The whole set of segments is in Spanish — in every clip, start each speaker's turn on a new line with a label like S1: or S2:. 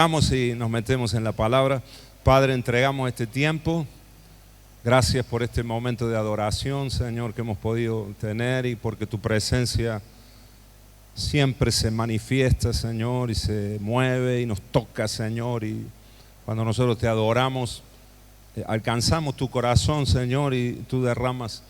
S1: Vamos y nos metemos en la palabra. Padre, entregamos este tiempo. Gracias por este momento de adoración, Señor, que hemos podido tener, y porque tu presencia siempre se manifiesta, Señor, y se mueve y nos toca, Señor. Y cuando nosotros te adoramos, alcanzamos tu corazón, Señor, y tú derramas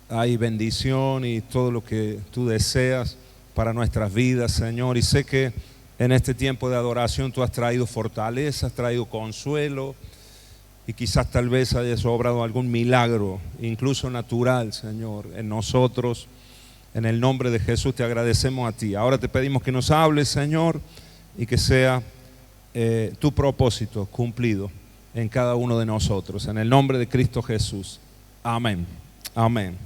S1: ahí bendición y todo lo que tú deseas para nuestras vidas, Señor. Y sé que en este tiempo de adoración tú has traído fortaleza, has traído consuelo, y quizás tal vez hayas obrado algún milagro, incluso natural, Señor, en nosotros. En el nombre de Jesús te agradecemos a ti. Ahora te pedimos que nos hables, Señor, y que sea tu propósito cumplido en cada uno de nosotros. En el nombre de Cristo Jesús. Amén. Amén.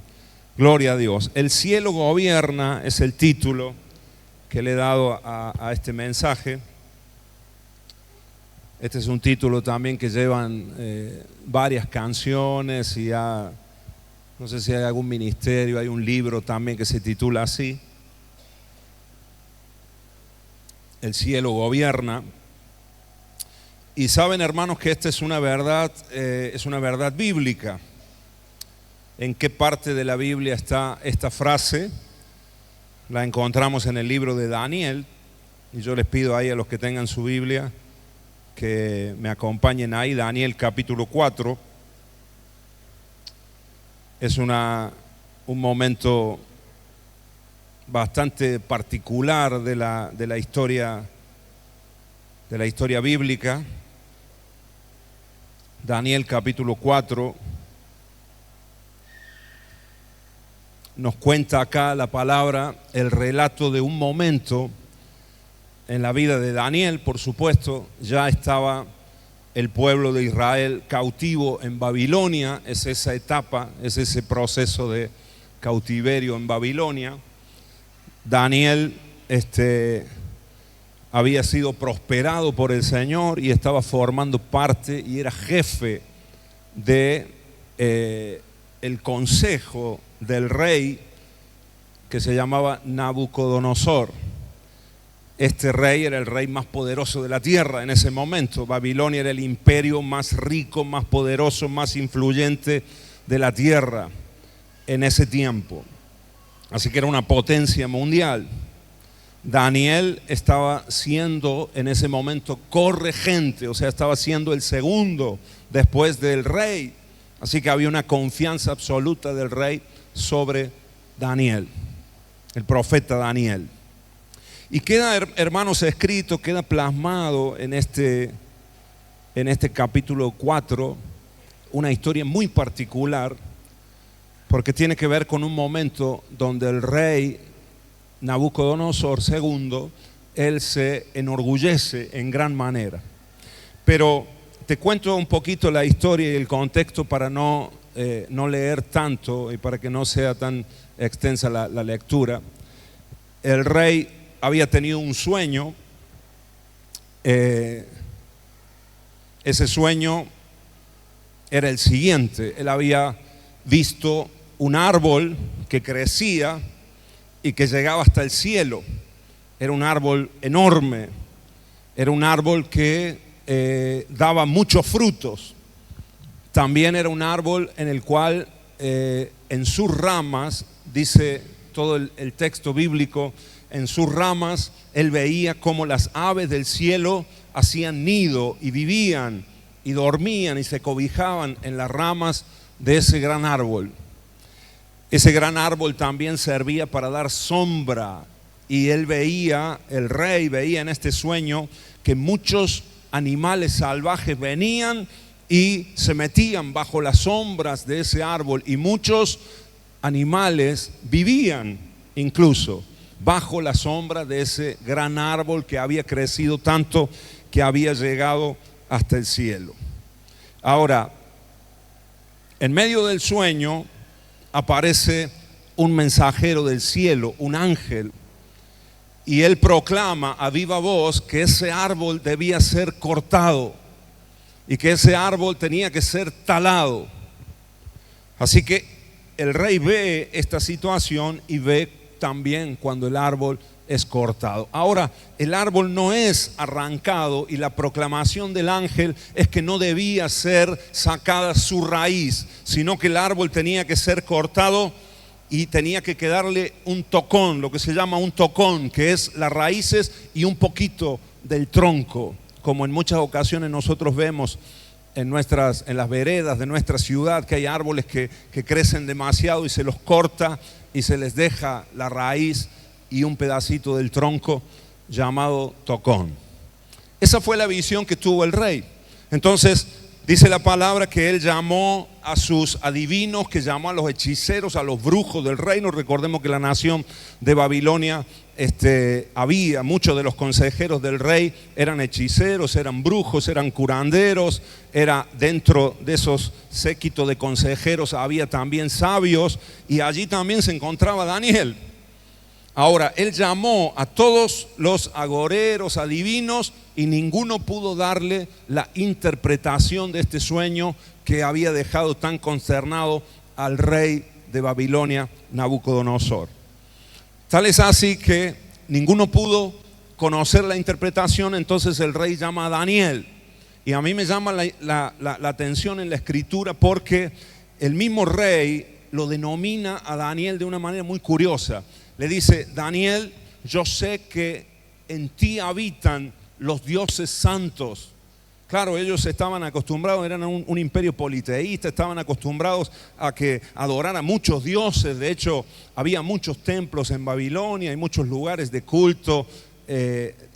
S1: Gloria a Dios. El cielo gobierna es el título que le he dado a este mensaje. Este es un título también que llevan varias canciones, y no sé si hay algún ministerio, hay un libro también que se titula así. El cielo gobierna. Y saben, hermanos, que esta es una verdad bíblica. ¿En qué parte de la Biblia está esta frase? La encontramos en el libro de Daniel, y yo les pido ahí a los que tengan su Biblia que me acompañen ahí. Daniel capítulo 4. Es un momento bastante particular de la historia bíblica. Daniel capítulo 4 nos cuenta acá la palabra, el relato de un momento en la vida de Daniel. Por supuesto, ya estaba el pueblo de Israel cautivo en Babilonia. Es esa etapa, es ese proceso de cautiverio en Babilonia. Daniel había sido prosperado por el Señor y estaba formando parte y era jefe de el consejo del rey que se llamaba Nabucodonosor. Este rey era el rey más poderoso de la tierra en ese momento. Babilonia era el imperio más rico, más poderoso, más influyente de la tierra en ese tiempo. Así que era una potencia mundial. Daniel estaba siendo en ese momento corregente, o sea, estaba siendo el segundo después del rey. Así que había una confianza absoluta del rey sobre Daniel, el profeta Daniel. Y queda, hermanos, escrito, queda plasmado en este capítulo 4 una historia muy particular, porque tiene que ver con un momento donde el rey Nabucodonosor II, él se enorgullece en gran manera. Pero te cuento un poquito la historia y el contexto para no leer tanto y para que no sea tan extensa la lectura. El rey había tenido un sueño. Ese sueño era el siguiente: él había visto un árbol que crecía y que llegaba hasta el cielo. Era un árbol enorme, era un árbol que daba muchos frutos. También era un árbol en el cual en sus ramas, dice todo el texto bíblico, en sus ramas él veía cómo las aves del cielo hacían nido y vivían y dormían y se cobijaban en las ramas de ese gran árbol. Ese gran árbol también servía para dar sombra, y él veía, el rey veía en este sueño que muchos animales salvajes venían y se metían bajo las sombras de ese árbol, y muchos animales vivían incluso bajo la sombra de ese gran árbol que había crecido tanto que había llegado hasta el cielo. Ahora, en medio del sueño aparece un mensajero del cielo, un ángel, y él proclama a viva voz que ese árbol debía ser cortado y que ese árbol tenía que ser talado. Así que el rey ve esta situación y ve también cuando el árbol es cortado. Ahora, el árbol no es arrancado y la proclamación del ángel es que no debía ser sacada su raíz, sino que el árbol tenía que ser cortado y tenía que quedarle un tocón, lo que se llama un tocón, que es las raíces y un poquito del tronco, como en muchas ocasiones nosotros vemos en las veredas de nuestra ciudad, que hay árboles que crecen demasiado y se los corta y se les deja la raíz y un pedacito del tronco llamado tocón. Esa fue la visión que tuvo el rey. Entonces dice la palabra que él llamó a sus adivinos, que llamó a los hechiceros, a los brujos del reino. Recordemos que la nación de Babilonia había muchos de los consejeros del rey, eran hechiceros, eran brujos, eran curanderos. Era dentro de esos séquitos de consejeros había también sabios, y allí también se encontraba Daniel. Ahora, él llamó a todos los agoreros, adivinos, y ninguno pudo darle la interpretación de este sueño que había dejado tan consternado al rey de Babilonia, Nabucodonosor. Tal es así que ninguno pudo conocer la interpretación. Entonces el rey llama a Daniel. Y a mí me llama la atención en la escritura, porque el mismo rey lo denomina a Daniel de una manera muy curiosa. Le dice: Daniel, yo sé que en ti habitan los dioses santos. Claro, ellos estaban acostumbrados, eran un imperio politeísta, estaban acostumbrados a que adorara muchos dioses. De hecho, había muchos templos en Babilonia y muchos lugares de culto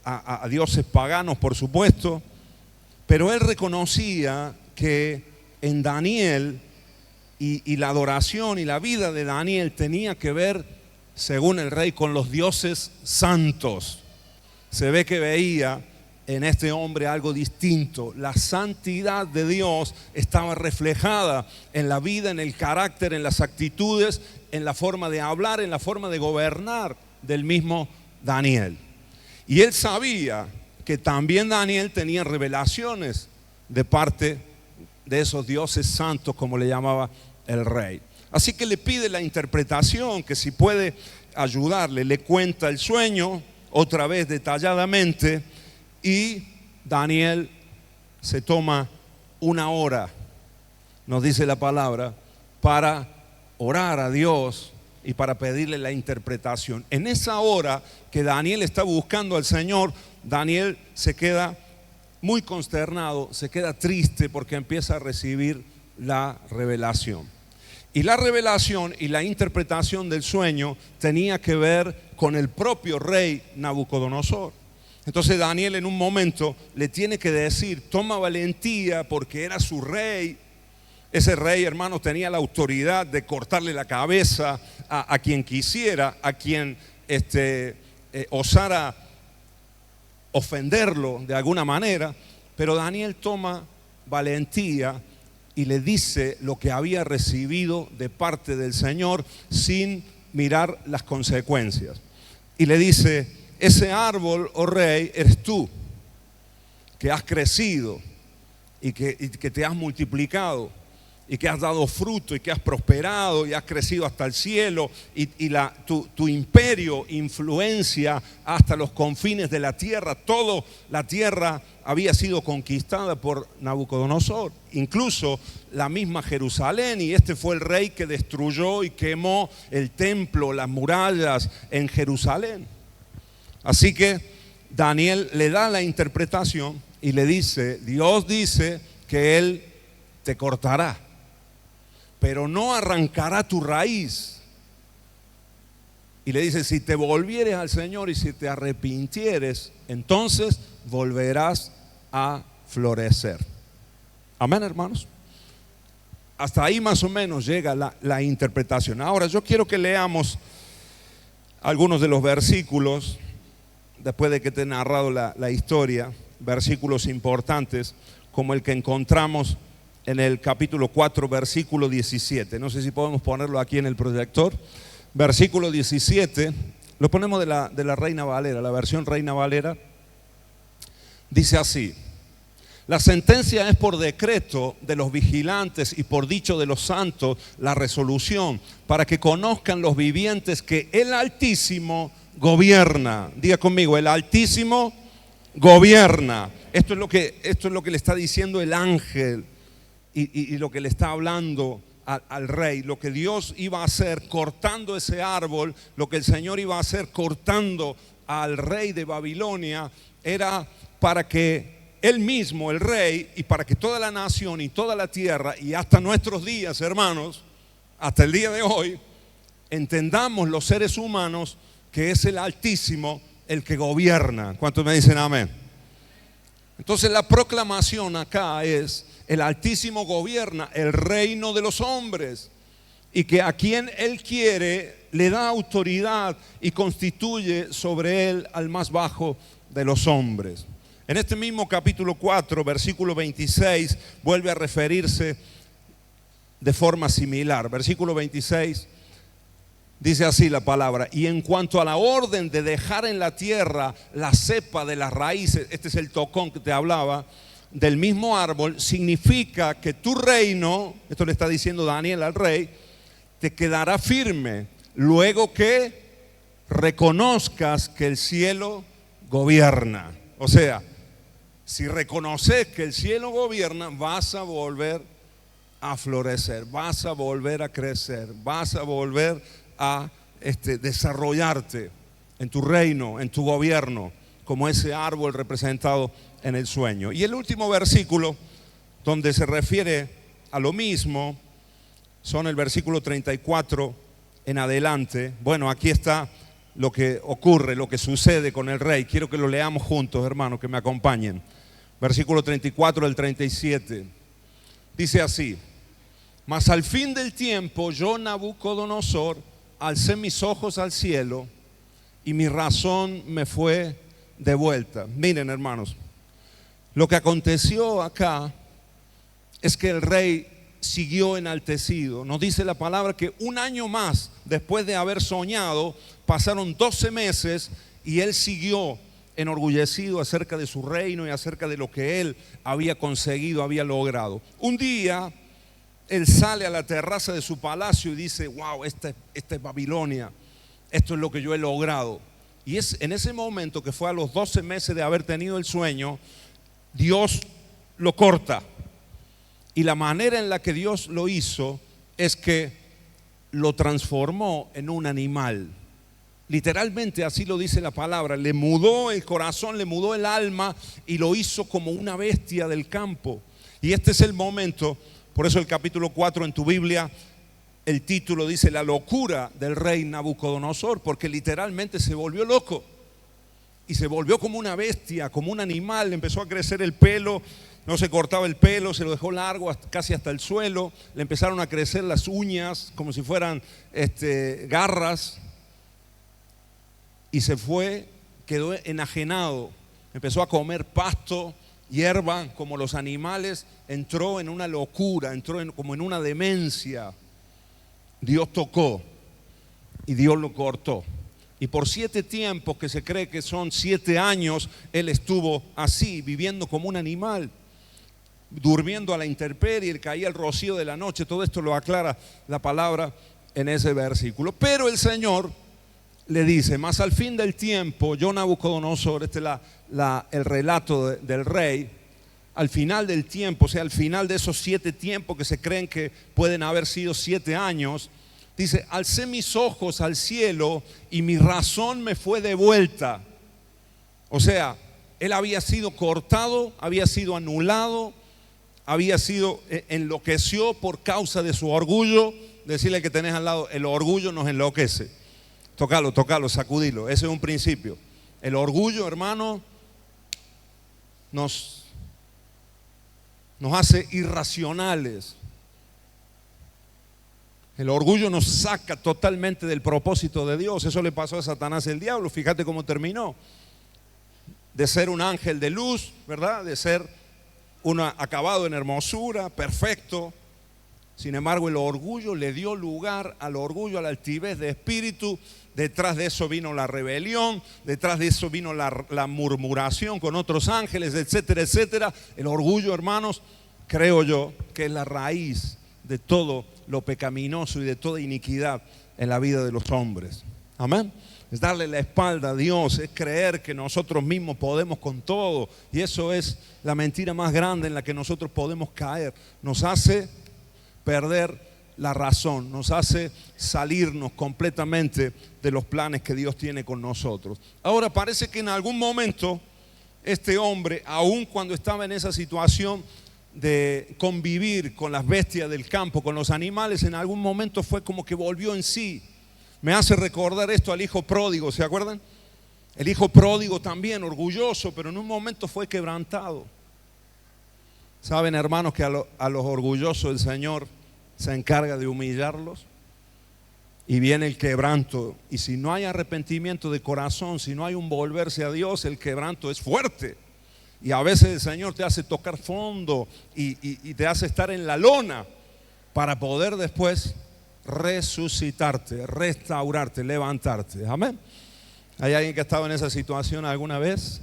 S1: a dioses paganos, por supuesto. Pero él reconocía que en Daniel y la adoración y la vida de Daniel tenía que ver, según el rey, con los dioses santos. Se ve que veía en este hombre algo distinto. La santidad de Dios estaba reflejada en la vida, en el carácter, en las actitudes, en la forma de hablar, en la forma de gobernar del mismo Daniel. Y él sabía que también Daniel tenía revelaciones de parte de esos dioses santos, como le llamaba el rey. Así que le pide la interpretación, que si puede ayudarle. Le cuenta el sueño otra vez detalladamente, y Daniel se toma una hora, nos dice la palabra, para orar a Dios y para pedirle la interpretación. En esa hora que Daniel está buscando al Señor, Daniel se queda muy consternado, se queda triste, porque empieza a recibir la revelación. Y la revelación y la interpretación del sueño tenía que ver con el propio rey Nabucodonosor. Entonces Daniel en un momento le tiene que decir: toma valentía, porque era su rey. Ese rey, hermanos, tenía la autoridad de cortarle la cabeza a quien quisiera, a quien osara ofenderlo de alguna manera. Pero Daniel toma valentía y le dice lo que había recibido de parte del Señor sin mirar las consecuencias. Y le dice: ese árbol, oh rey, eres tú, que has crecido y que te has multiplicado y que has dado fruto y que has prosperado y has crecido hasta el cielo, y tu imperio influencia hasta los confines de la tierra. Toda la tierra había sido conquistada por Nabucodonosor, incluso la misma Jerusalén, y este fue el rey que destruyó y quemó el templo, las murallas en Jerusalén. Así que Daniel le da la interpretación y le dice: Dios dice que Él te cortará, pero no arrancará tu raíz. Y le dice: si te volvieres al Señor y si te arrepintieres, entonces volverás a florecer. Amén, hermanos. Hasta ahí más o menos llega la interpretación. Ahora yo quiero que leamos algunos de los versículos, después de que te he narrado la historia, versículos importantes, como el que encontramos en el capítulo 4, versículo 17. No sé si podemos ponerlo aquí en el proyector. Versículo 17, lo ponemos de la Reina Valera, la versión Reina Valera. Dice así: la sentencia es por decreto de los vigilantes y por dicho de los santos la resolución, para que conozcan los vivientes que el Altísimo gobierna. Diga conmigo, el Altísimo gobierna. Esto es lo que le está diciendo el ángel y lo que le está hablando al rey. Lo que Dios iba a hacer cortando ese árbol, lo que el Señor iba a hacer cortando al rey de Babilonia, era para que él mismo, el rey, y para que toda la nación y toda la tierra, y hasta nuestros días, hermanos, hasta el día de hoy, entendamos los seres humanos que es el Altísimo el que gobierna. ¿Cuántos me dicen amén? Entonces la proclamación acá es: el Altísimo gobierna el reino de los hombres, y que a quien Él quiere le da autoridad y constituye sobre él al más bajo de los hombres. En este mismo capítulo 4, versículo 26, vuelve a referirse de forma similar. Versículo 26 dice así la palabra: y en cuanto a la orden de dejar en la tierra la cepa de las raíces, este es el tocón que te hablaba, del mismo árbol, significa que tu reino, esto le está diciendo Daniel al rey, te quedará firme luego que reconozcas que el cielo gobierna. O sea, si reconoces que el cielo gobierna, vas a volver a florecer, vas a volver a crecer, vas a volver a desarrollarte en tu reino, en tu gobierno, como ese árbol representado en el sueño. Y el último versículo donde se refiere a lo mismo son el versículo 34 en adelante. Bueno, aquí está lo que ocurre, lo que sucede con el rey. Quiero que lo leamos juntos, hermanos, que me acompañen. Versículo 34 del 37. Dice así: mas al fin del tiempo yo, Nabucodonosor, alcé mis ojos al cielo y mi razón me fue devuelta. Miren, hermanos, lo que aconteció acá es que el rey siguió enaltecido. Nos dice la palabra que un año más después de haber soñado, pasaron 12 meses y él siguió enorgullecido acerca de su reino y acerca de lo que él había conseguido, había logrado. Un día él sale a la terraza de su palacio y dice: wow, esta es Babilonia, esto es lo que yo he logrado. Y es en ese momento, que fue a los 12 meses de haber tenido el sueño, Dios lo corta. Y la manera en la que Dios lo hizo es que lo transformó en un animal. Literalmente así lo dice la palabra. Le mudó el corazón, le mudó el alma y lo hizo como una bestia del campo. Y este es el momento. Por eso el capítulo 4 en tu Biblia, el título dice: la locura del rey Nabucodonosor, porque literalmente se volvió loco y se volvió como una bestia, como un animal. Le empezó a crecer el pelo, no se cortaba el pelo, se lo dejó largo casi hasta el suelo. Le empezaron a crecer las uñas como si fueran garras, y se fue, quedó enajenado. Empezó a comer pasto, hierba como los animales. Entró en una locura, como en una demencia. Dios tocó y Dios lo cortó. Y por 7 tiempos, que se cree que son 7 años, él estuvo así, viviendo como un animal, durmiendo a la intemperie, caía el rocío de la noche. Todo esto lo aclara la palabra en ese versículo. Pero el Señor le dice: mas al fin del tiempo, yo, Nabucodonosor, este es el relato del rey, al final del tiempo, o sea, al final de esos 7 tiempos que se creen que pueden haber sido 7 años, dice: alcé mis ojos al cielo y mi razón me fue devuelta. O sea, él había sido cortado, había sido anulado, enloqueció por causa de su orgullo. Decirle que tenés al lado: el orgullo nos enloquece. Tócalo, sacudilo. Ese es un principio. El orgullo, hermano, nos hace irracionales. El orgullo nos saca totalmente del propósito de Dios. Eso le pasó a Satanás, el diablo. Fíjate cómo terminó. De ser un ángel de luz, ¿verdad? De ser acabado en hermosura, perfecto. Sin embargo, el orgullo le dio lugar al orgullo, a la altivez de espíritu. Detrás de eso vino la rebelión, detrás de eso vino la murmuración con otros ángeles, etcétera, etcétera. El orgullo, hermanos, creo yo que es la raíz de todo lo pecaminoso y de toda iniquidad en la vida de los hombres. Amén. es darle la espalda a Dios, es creer que nosotros mismos podemos con todo. Y eso es la mentira más grande en la que nosotros podemos caer. Nos hace perder la razón, nos hace salirnos completamente de los planes que Dios tiene con nosotros. Ahora parece que en algún momento este hombre, aun cuando estaba en esa situación de convivir con las bestias del campo, con los animales, en algún momento fue como que volvió en sí. Me hace recordar esto al hijo pródigo, ¿se acuerdan? El hijo pródigo también, orgulloso, pero en un momento fue quebrantado. Saben, hermanos, que a los orgullosos el Señor se encarga de humillarlos y viene el quebranto. Y si no hay arrepentimiento de corazón, si no hay un volverse a Dios, el quebranto es fuerte. Y a veces el Señor te hace tocar fondo y te hace estar en la lona para poder después resucitarte, restaurarte, levantarte. Amén. ¿Hay alguien que ha estado en esa situación alguna vez?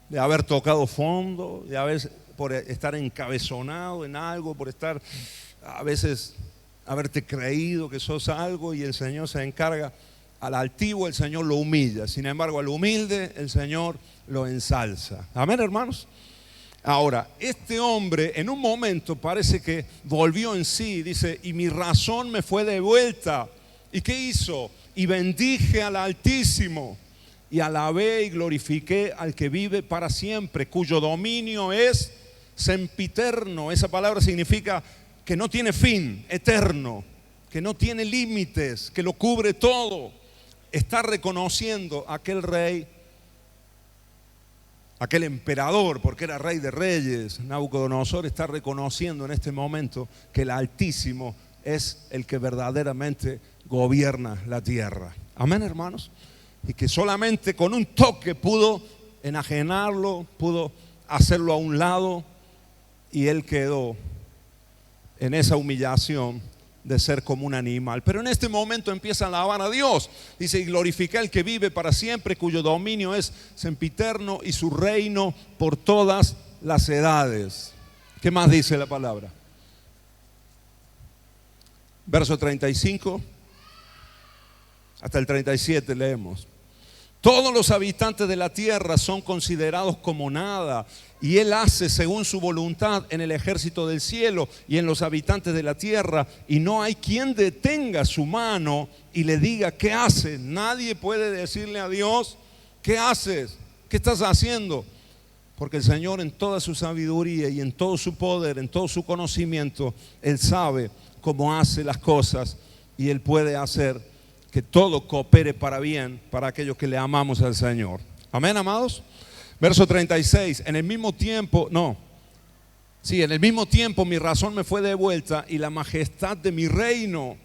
S1: De haber tocado fondo, de haber, por estar encabezonado en algo, por estar a veces haberte creído que sos algo y el Señor se encarga. Al altivo el Señor lo humilla, sin embargo al humilde el Señor lo ensalza. Amén, hermanos. Ahora, este hombre en un momento parece que volvió en sí, dice, y mi razón me fue de vuelta. ¿Y qué hizo? Y bendije al Altísimo, y alabé y glorifiqué al que vive para siempre, cuyo dominio es sempiterno. Esa palabra significa que no tiene fin, eterno, que no tiene límites, que lo cubre todo. Está reconociendo a aquel rey, aquel emperador, porque era rey de reyes. Nabucodonosor está reconociendo en este momento que el Altísimo es el que verdaderamente gobierna la tierra. Amén, hermanos. Y que solamente con un toque pudo enajenarlo, pudo hacerlo a un lado, y él quedó en esa humillación de ser como un animal. Pero en este momento empieza a alabar a Dios. Dice, y glorifica al que vive para siempre, cuyo dominio es sempiterno y su reino por todas las edades. ¿Qué más dice la palabra? Verso 35 hasta el 37 leemos. Todos los habitantes de la tierra son considerados como nada, y Él hace según su voluntad en el ejército del cielo y en los habitantes de la tierra, y no hay quien detenga su mano y le diga ¿qué hace? Nadie puede decirle a Dios ¿qué haces? ¿Qué estás haciendo? Porque el Señor en toda su sabiduría y en todo su poder, en todo su conocimiento, Él sabe cómo hace las cosas, y Él puede hacer que todo coopere para bien para aquellos que le amamos al Señor. Amén, amados. Verso 36, en el mismo tiempo mi razón me fue devuelta y la majestad de mi reino,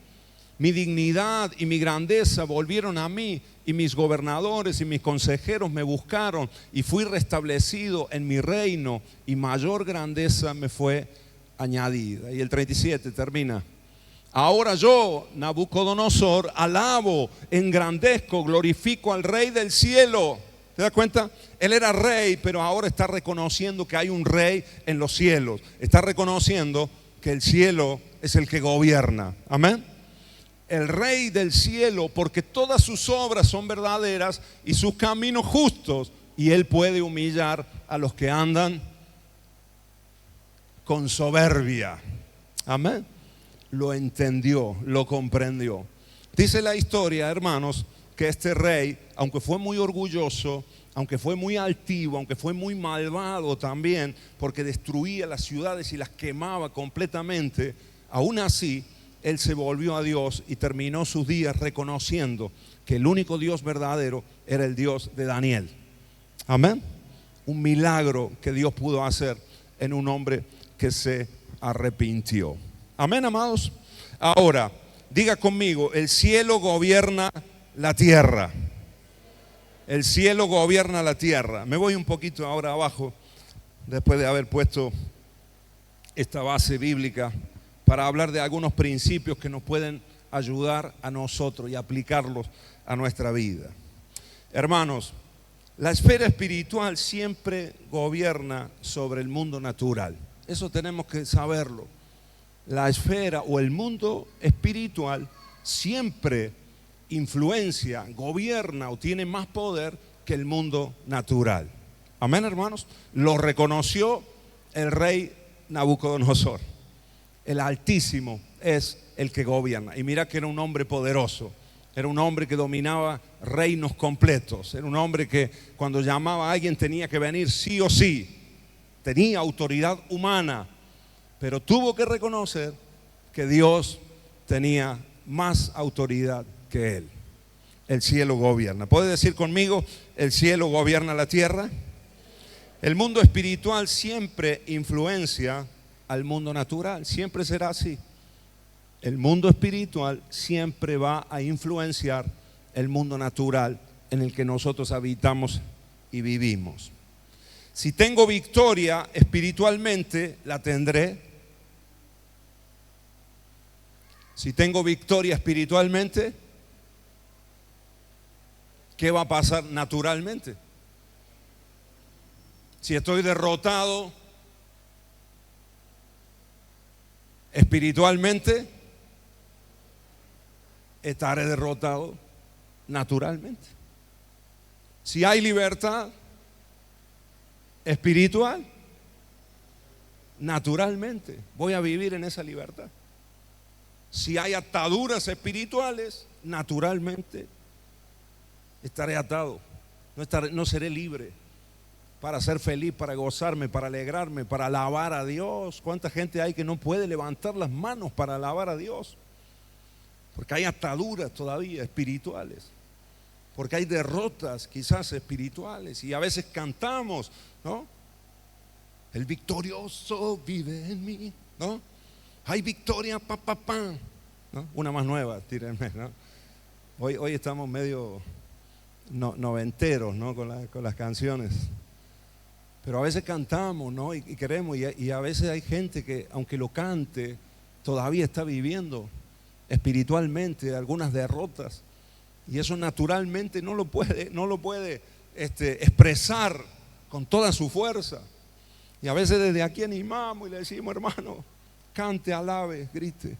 S1: mi dignidad y mi grandeza volvieron a mí, y mis gobernadores y mis consejeros me buscaron, y fui restablecido en mi reino, y mayor grandeza me fue añadida. Y el 37 termina. Ahora yo, Nabucodonosor, alabo, engrandezco, glorifico al Rey del cielo. ¿Te das cuenta? Él era rey, pero ahora está reconociendo que hay un rey en los cielos. Está reconociendo que el cielo es el que gobierna. Amén. El Rey del cielo, porque todas sus obras son verdaderas y sus caminos justos, y Él puede humillar a los que andan con soberbia. Amén. Lo entendió, lo comprendió. Dice la historia, hermanos, que este rey, aunque fue muy orgulloso, aunque fue muy altivo, aunque fue muy malvado también, porque destruía las ciudades y las quemaba completamente, aún así, él se volvió a Dios y terminó sus días reconociendo que el único Dios verdadero era el Dios de Daniel. Amén. Un milagro que Dios pudo hacer en un hombre que se arrepintió. Amén, amados. Ahora, diga conmigo, el cielo gobierna la tierra. El cielo gobierna la tierra. Me voy un poquito ahora abajo, después de haber puesto esta base bíblica, para hablar de algunos principios que nos pueden ayudar a nosotros y aplicarlos a nuestra vida. Hermanos, la esfera espiritual siempre gobierna sobre el mundo natural. Eso tenemos que saberlo. La esfera o el mundo espiritual siempre influencia, gobierna o tiene más poder que el mundo natural. Amén, hermanos. Lo reconoció el rey Nabucodonosor. El Altísimo es el que gobierna. Y mira que era un hombre poderoso. Era un hombre que dominaba reinos completos. Era un hombre que cuando llamaba a alguien tenía que venir sí o sí. Tenía autoridad humana, pero tuvo que reconocer que Dios tenía más autoridad que él. El cielo gobierna. ¿Puede decir conmigo, el cielo gobierna la tierra? El mundo espiritual siempre influencia al mundo natural, siempre será así. El mundo espiritual siempre va a influenciar el mundo natural en el que nosotros habitamos y vivimos. Si tengo victoria espiritualmente, la tendré. Si tengo victoria espiritualmente, ¿qué va a pasar naturalmente? Si estoy derrotado espiritualmente, estaré derrotado naturalmente. Si hay libertad espiritual, naturalmente voy a vivir en esa libertad. Si hay ataduras espirituales, naturalmente estaré atado, no seré libre para ser feliz, para gozarme, para alegrarme, para alabar a Dios. ¿Cuánta gente hay que no puede levantar las manos para alabar a Dios? Porque hay ataduras todavía espirituales, porque hay derrotas quizás espirituales, y a veces cantamos, ¿no? El victorioso vive en mí, ¿no? Hay victoria, ¿no? Una más nueva, tírenme, ¿no? Hoy estamos medio noventeros, ¿no? Con las canciones. Pero a veces cantamos, ¿no? Y queremos, y a veces hay gente que, aunque lo cante, todavía está viviendo espiritualmente algunas derrotas. Y eso naturalmente no lo puede expresar con toda su fuerza. Y a veces desde aquí animamos y le decimos, hermano, cante, alabe, grite.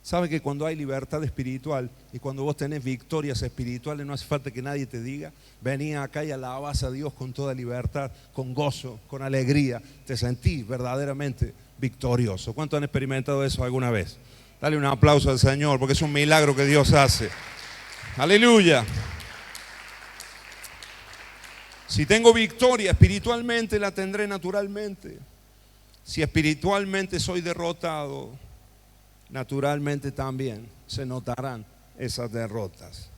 S1: Sabe que cuando hay libertad espiritual y cuando vos tenés victorias espirituales, no hace falta que nadie te diga, vení acá y alabás a Dios con toda libertad, con gozo, con alegría. Te sentís verdaderamente victorioso. ¿Cuántos han experimentado eso alguna vez? Dale un aplauso al Señor, porque es un milagro que Dios hace. Aleluya. Si tengo victoria espiritualmente, la tendré naturalmente. Si espiritualmente soy derrotado, naturalmente también se notarán esas derrotas.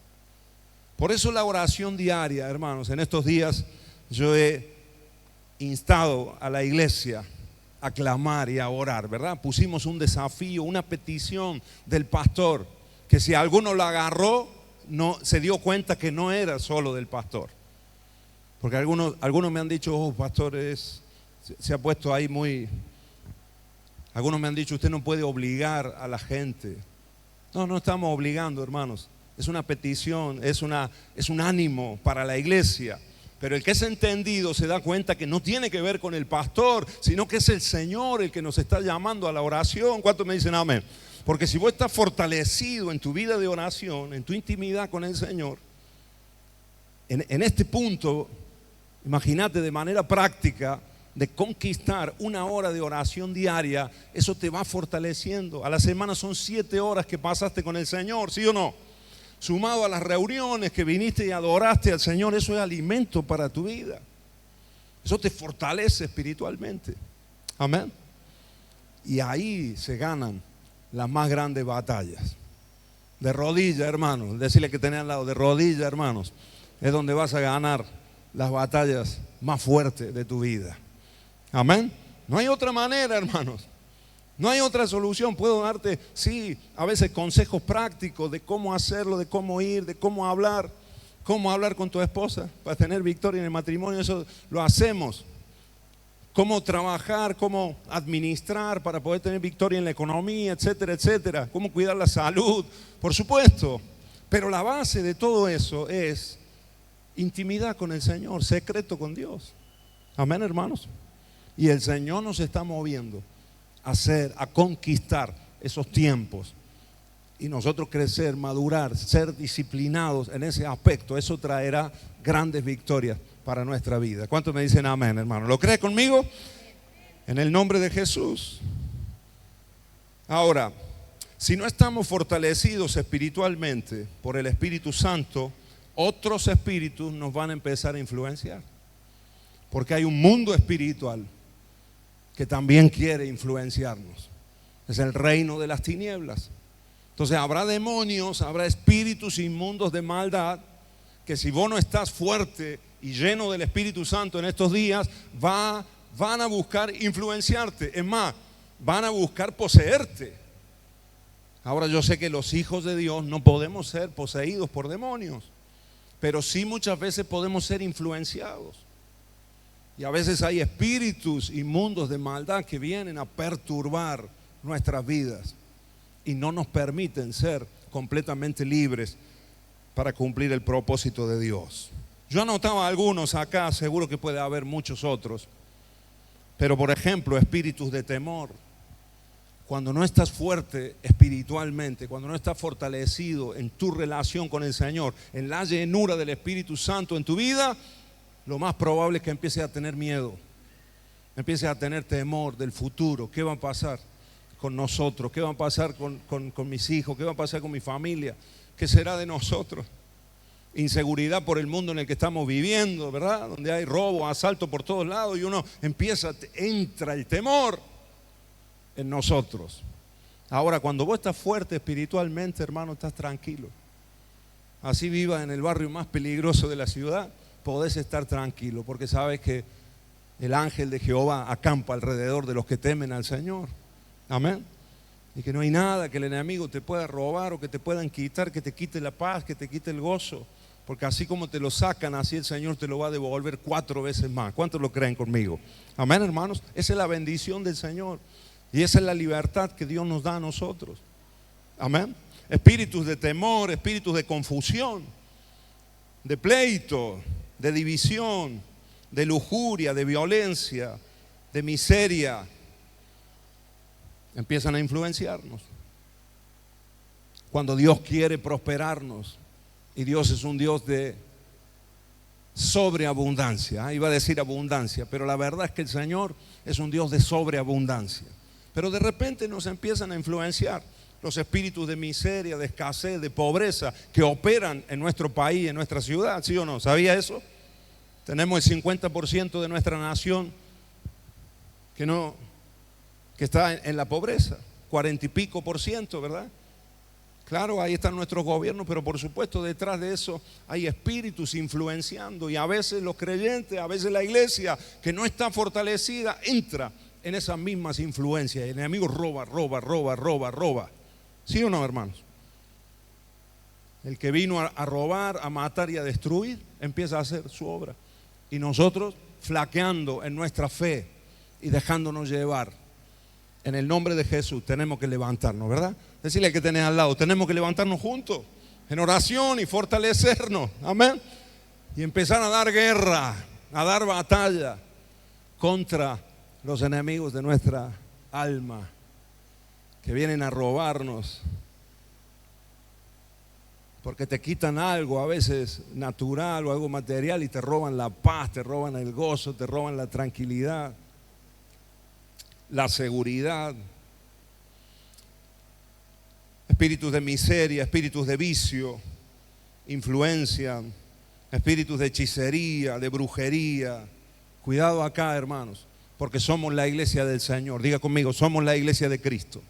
S1: Por eso la oración diaria, hermanos, en estos días yo he instado a la iglesia a clamar y a orar, ¿verdad? Pusimos un desafío, una petición del pastor, que si alguno la agarró, no se dio cuenta que no era solo del pastor. Porque algunos me han dicho, oh, pastor, se ha puesto ahí muy... Algunos me han dicho, usted no puede obligar a la gente. No estamos obligando, hermanos. Es una petición, es un ánimo para la iglesia. Pero el que es entendido se da cuenta que no tiene que ver con el pastor, sino que es el Señor el que nos está llamando a la oración. ¿Cuántos me dicen amén? Porque si vos estás fortalecido en tu vida de oración, en tu intimidad con el Señor, en este punto, imagínate de manera práctica, de conquistar una hora de oración diaria, eso te va fortaleciendo. A la semana son 7 horas que pasaste con el Señor, ¿sí o no? Sumado a las reuniones que viniste y adoraste al Señor, eso es alimento para tu vida. Eso te fortalece espiritualmente. Amén. Y ahí se ganan las más grandes batallas. De rodillas, hermanos. Decirle que tenés al lado, de rodillas, hermanos, es donde vas a ganar las batallas más fuertes de tu vida. Amén. No hay otra manera, hermanos. No hay otra solución. Puedo darte, sí, a veces consejos prácticos de cómo hacerlo, de cómo ir, de cómo hablar con tu esposa para tener victoria en el matrimonio. Eso lo hacemos. Cómo trabajar, cómo administrar para poder tener victoria en la economía, etcétera, etcétera. Cómo cuidar la salud, por supuesto. Pero la base de todo eso es intimidad con el Señor, secreto con Dios. Amén, hermanos. Y el Señor nos está moviendo a conquistar esos tiempos y nosotros crecer, madurar, ser disciplinados en ese aspecto, eso traerá grandes victorias para nuestra vida. ¿Cuántos me dicen amén, hermano? ¿Lo cree conmigo? En el nombre de Jesús. Ahora, si no estamos fortalecidos espiritualmente por el Espíritu Santo, otros espíritus nos van a empezar a influenciar. Porque hay un mundo espiritual que también quiere influenciarnos. Es el reino de las tinieblas. Entonces habrá demonios, habrá espíritus inmundos de maldad que si vos no estás fuerte y lleno del Espíritu Santo en estos días, van a buscar influenciarte. Es más, van a buscar poseerte. Ahora yo sé que los hijos de Dios no podemos ser poseídos por demonios, pero sí muchas veces podemos ser influenciados. Y a veces hay espíritus inmundos de maldad que vienen a perturbar nuestras vidas y no nos permiten ser completamente libres para cumplir el propósito de Dios. Yo anotaba algunos acá, seguro que puede haber muchos otros. Pero por ejemplo, espíritus de temor. Cuando no estás fuerte espiritualmente, cuando no estás fortalecido en tu relación con el Señor, en la llenura del Espíritu Santo en tu vida, lo más probable es que empieces a tener miedo, empieces a tener temor del futuro. ¿Qué va a pasar con nosotros? ¿Qué va a pasar con mis hijos? ¿Qué va a pasar con mi familia? ¿Qué será de nosotros? Inseguridad por el mundo en el que estamos viviendo, ¿verdad? Donde hay robo, asalto por todos lados y uno entra el temor en nosotros. Ahora, cuando vos estás fuerte espiritualmente, hermano, estás tranquilo. Así vivas en el barrio más peligroso de la ciudad, podés estar tranquilo, porque sabes que el ángel de Jehová acampa alrededor de los que temen al Señor. Amén. Y que no hay nada que el enemigo te pueda robar o que te puedan quitar, que te quite la paz, que te quite el gozo. Porque así como te lo sacan, así el Señor te lo va a devolver 4 veces más. ¿Cuántos lo creen conmigo? Amén, hermanos. Esa es la bendición del Señor. Y esa es la libertad que Dios nos da a nosotros. Amén. Espíritus de temor, espíritus de confusión, de pleito, de división, de lujuria, de violencia, de miseria, empiezan a influenciarnos. Cuando Dios quiere prosperarnos, y Dios es un Dios de sobreabundancia. Iba a decir abundancia, pero la verdad es que el Señor es un Dios de sobreabundancia. Pero de repente nos empiezan a influenciar los espíritus de miseria, de escasez, de pobreza que operan en nuestro país, en nuestra ciudad, ¿sí o no? ¿Sabía eso? Tenemos el 50% de nuestra nación que está en la pobreza, 40 y pico por ciento, ¿verdad? Claro, ahí están nuestros gobiernos, pero por supuesto detrás de eso hay espíritus influenciando y a veces los creyentes, a veces la iglesia que no está fortalecida entra en esas mismas influencias. El enemigo roba. ¿Sí o no, hermanos? El que vino a robar, a matar y a destruir, empieza a hacer su obra. Y nosotros flaqueando en nuestra fe y dejándonos llevar. En el nombre de Jesús tenemos que levantarnos, ¿verdad? Decirle al que tenés al lado, tenemos que levantarnos juntos en oración y fortalecernos, amén. Y empezar a dar guerra, a dar batalla contra los enemigos de nuestra alma que vienen a robarnos, porque te quitan algo a veces natural o algo material y te roban la paz, te roban el gozo, te roban la tranquilidad, la seguridad. Espíritus de miseria, espíritus de vicio, influencia, espíritus de hechicería, de brujería. Cuidado acá, hermanos, porque somos la iglesia del Señor. Diga conmigo, somos la iglesia de Cristo.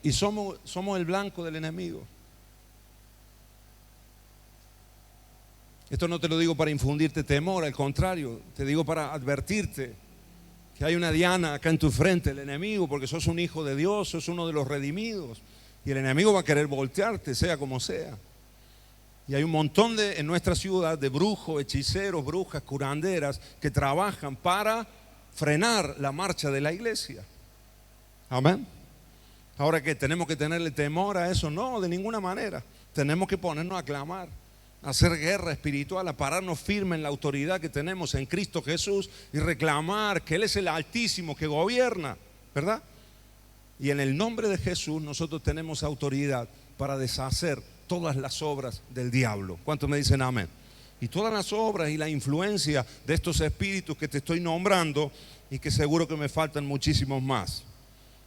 S1: Y somos el blanco del enemigo. Esto no te lo digo para infundirte temor, al contrario, te digo para advertirte que hay una diana acá en tu frente, el enemigo, porque sos un hijo de Dios, sos uno de los redimidos. Y el enemigo va a querer voltearte, sea como sea. Y hay un montón en nuestra ciudad de brujos, hechiceros, brujas, curanderas que trabajan para frenar la marcha de la iglesia. Amén. Ahora, ¿qué? ¿Tenemos que tenerle temor a eso? No, de ninguna manera. Tenemos que ponernos a clamar, a hacer guerra espiritual, a pararnos firme en la autoridad que tenemos en Cristo Jesús y reclamar que Él es el Altísimo que gobierna, ¿verdad? Y en el nombre de Jesús nosotros tenemos autoridad para deshacer todas las obras del diablo. ¿Cuántos me dicen amén? Y todas las obras y la influencia de estos espíritus que te estoy nombrando y que seguro que me faltan muchísimos más.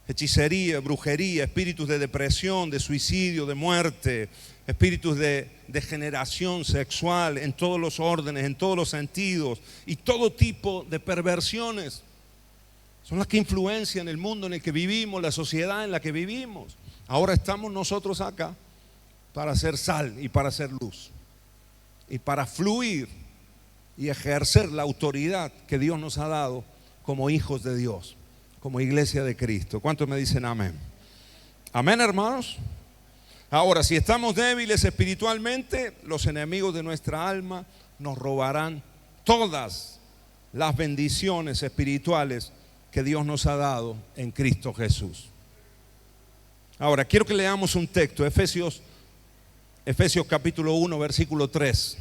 S1: Hechicería, brujería, espíritus de depresión, de suicidio, de muerte, espíritus de degeneración sexual en todos los órdenes, en todos los sentidos y todo tipo de perversiones. Son las que influencian el mundo en el que vivimos, la sociedad en la que vivimos. Ahora estamos nosotros acá para hacer sal y para hacer luz y para fluir y ejercer la autoridad que Dios nos ha dado como hijos de Dios, como iglesia de Cristo. ¿Cuántos me dicen amén? Amén, hermanos. Ahora, si estamos débiles espiritualmente, los enemigos de nuestra alma nos robarán todas las bendiciones espirituales que Dios nos ha dado en Cristo Jesús. Ahora, quiero que leamos un texto, Efesios capítulo 1, versículo 3.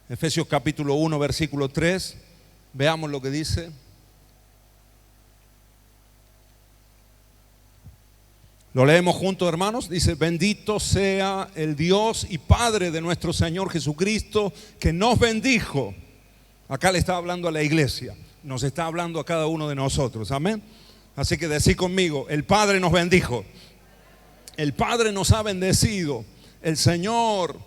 S1: Efesios capítulo 1, versículo 3. Veamos lo que dice. Lo leemos juntos, hermanos. Dice: bendito sea el Dios y Padre de nuestro Señor Jesucristo, que nos bendijo. Acá le está hablando a la iglesia, nos está hablando a cada uno de nosotros, amén. Así que decí conmigo: el Padre nos bendijo, el Padre nos ha bendecido, el Señor,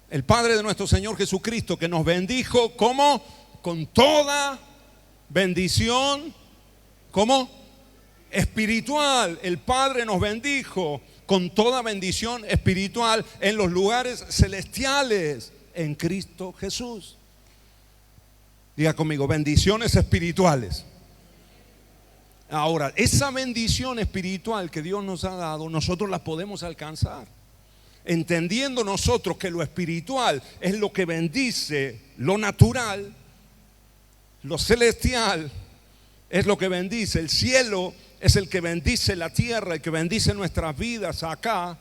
S1: el Padre de nuestro Señor Jesucristo, que nos bendijo, ¿cómo? Con toda bendición, ¿cómo? Espiritual. El Padre nos bendijo con toda bendición espiritual en los lugares celestiales en Cristo Jesús. Diga conmigo: bendiciones espirituales. Ahora, esa bendición espiritual que Dios nos ha dado, nosotros la podemos alcanzar, entendiendo nosotros que lo espiritual es lo que bendice lo natural, lo celestial es lo que bendice el cielo, es el que bendice la tierra, el que bendice nuestras vidas acá.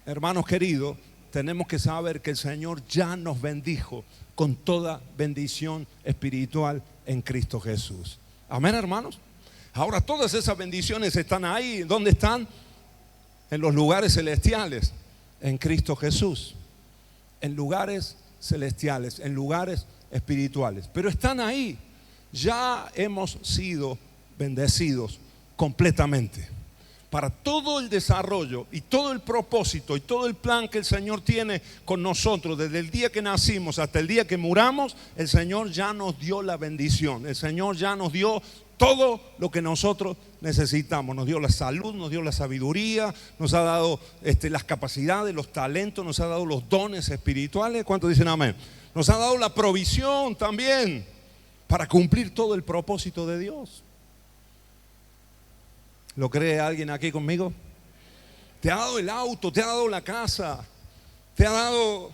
S1: Hermanos queridos, tenemos que saber que el Señor ya nos bendijo con toda bendición espiritual en Cristo Jesús. Amén, hermanos. Ahora, todas esas bendiciones están ahí. ¿Dónde están? En los lugares celestiales, en Cristo Jesús. En lugares celestiales, en lugares espirituales. Pero están ahí. Ya hemos sido bendecidos completamente para todo el desarrollo y todo el propósito y todo el plan que el Señor tiene con nosotros desde el día que nacimos hasta el día que muramos. El Señor ya nos dio la bendición, el Señor ya nos dio todo lo que nosotros necesitamos. Nos dio la salud, nos dio la sabiduría, nos ha dado las capacidades, los talentos, nos ha dado los dones espirituales. ¿Cuántos dicen amén? Nos ha dado la provisión también para cumplir todo el propósito de Dios. ¿Lo cree alguien aquí conmigo? Te ha dado el auto, te ha dado la casa, te ha dado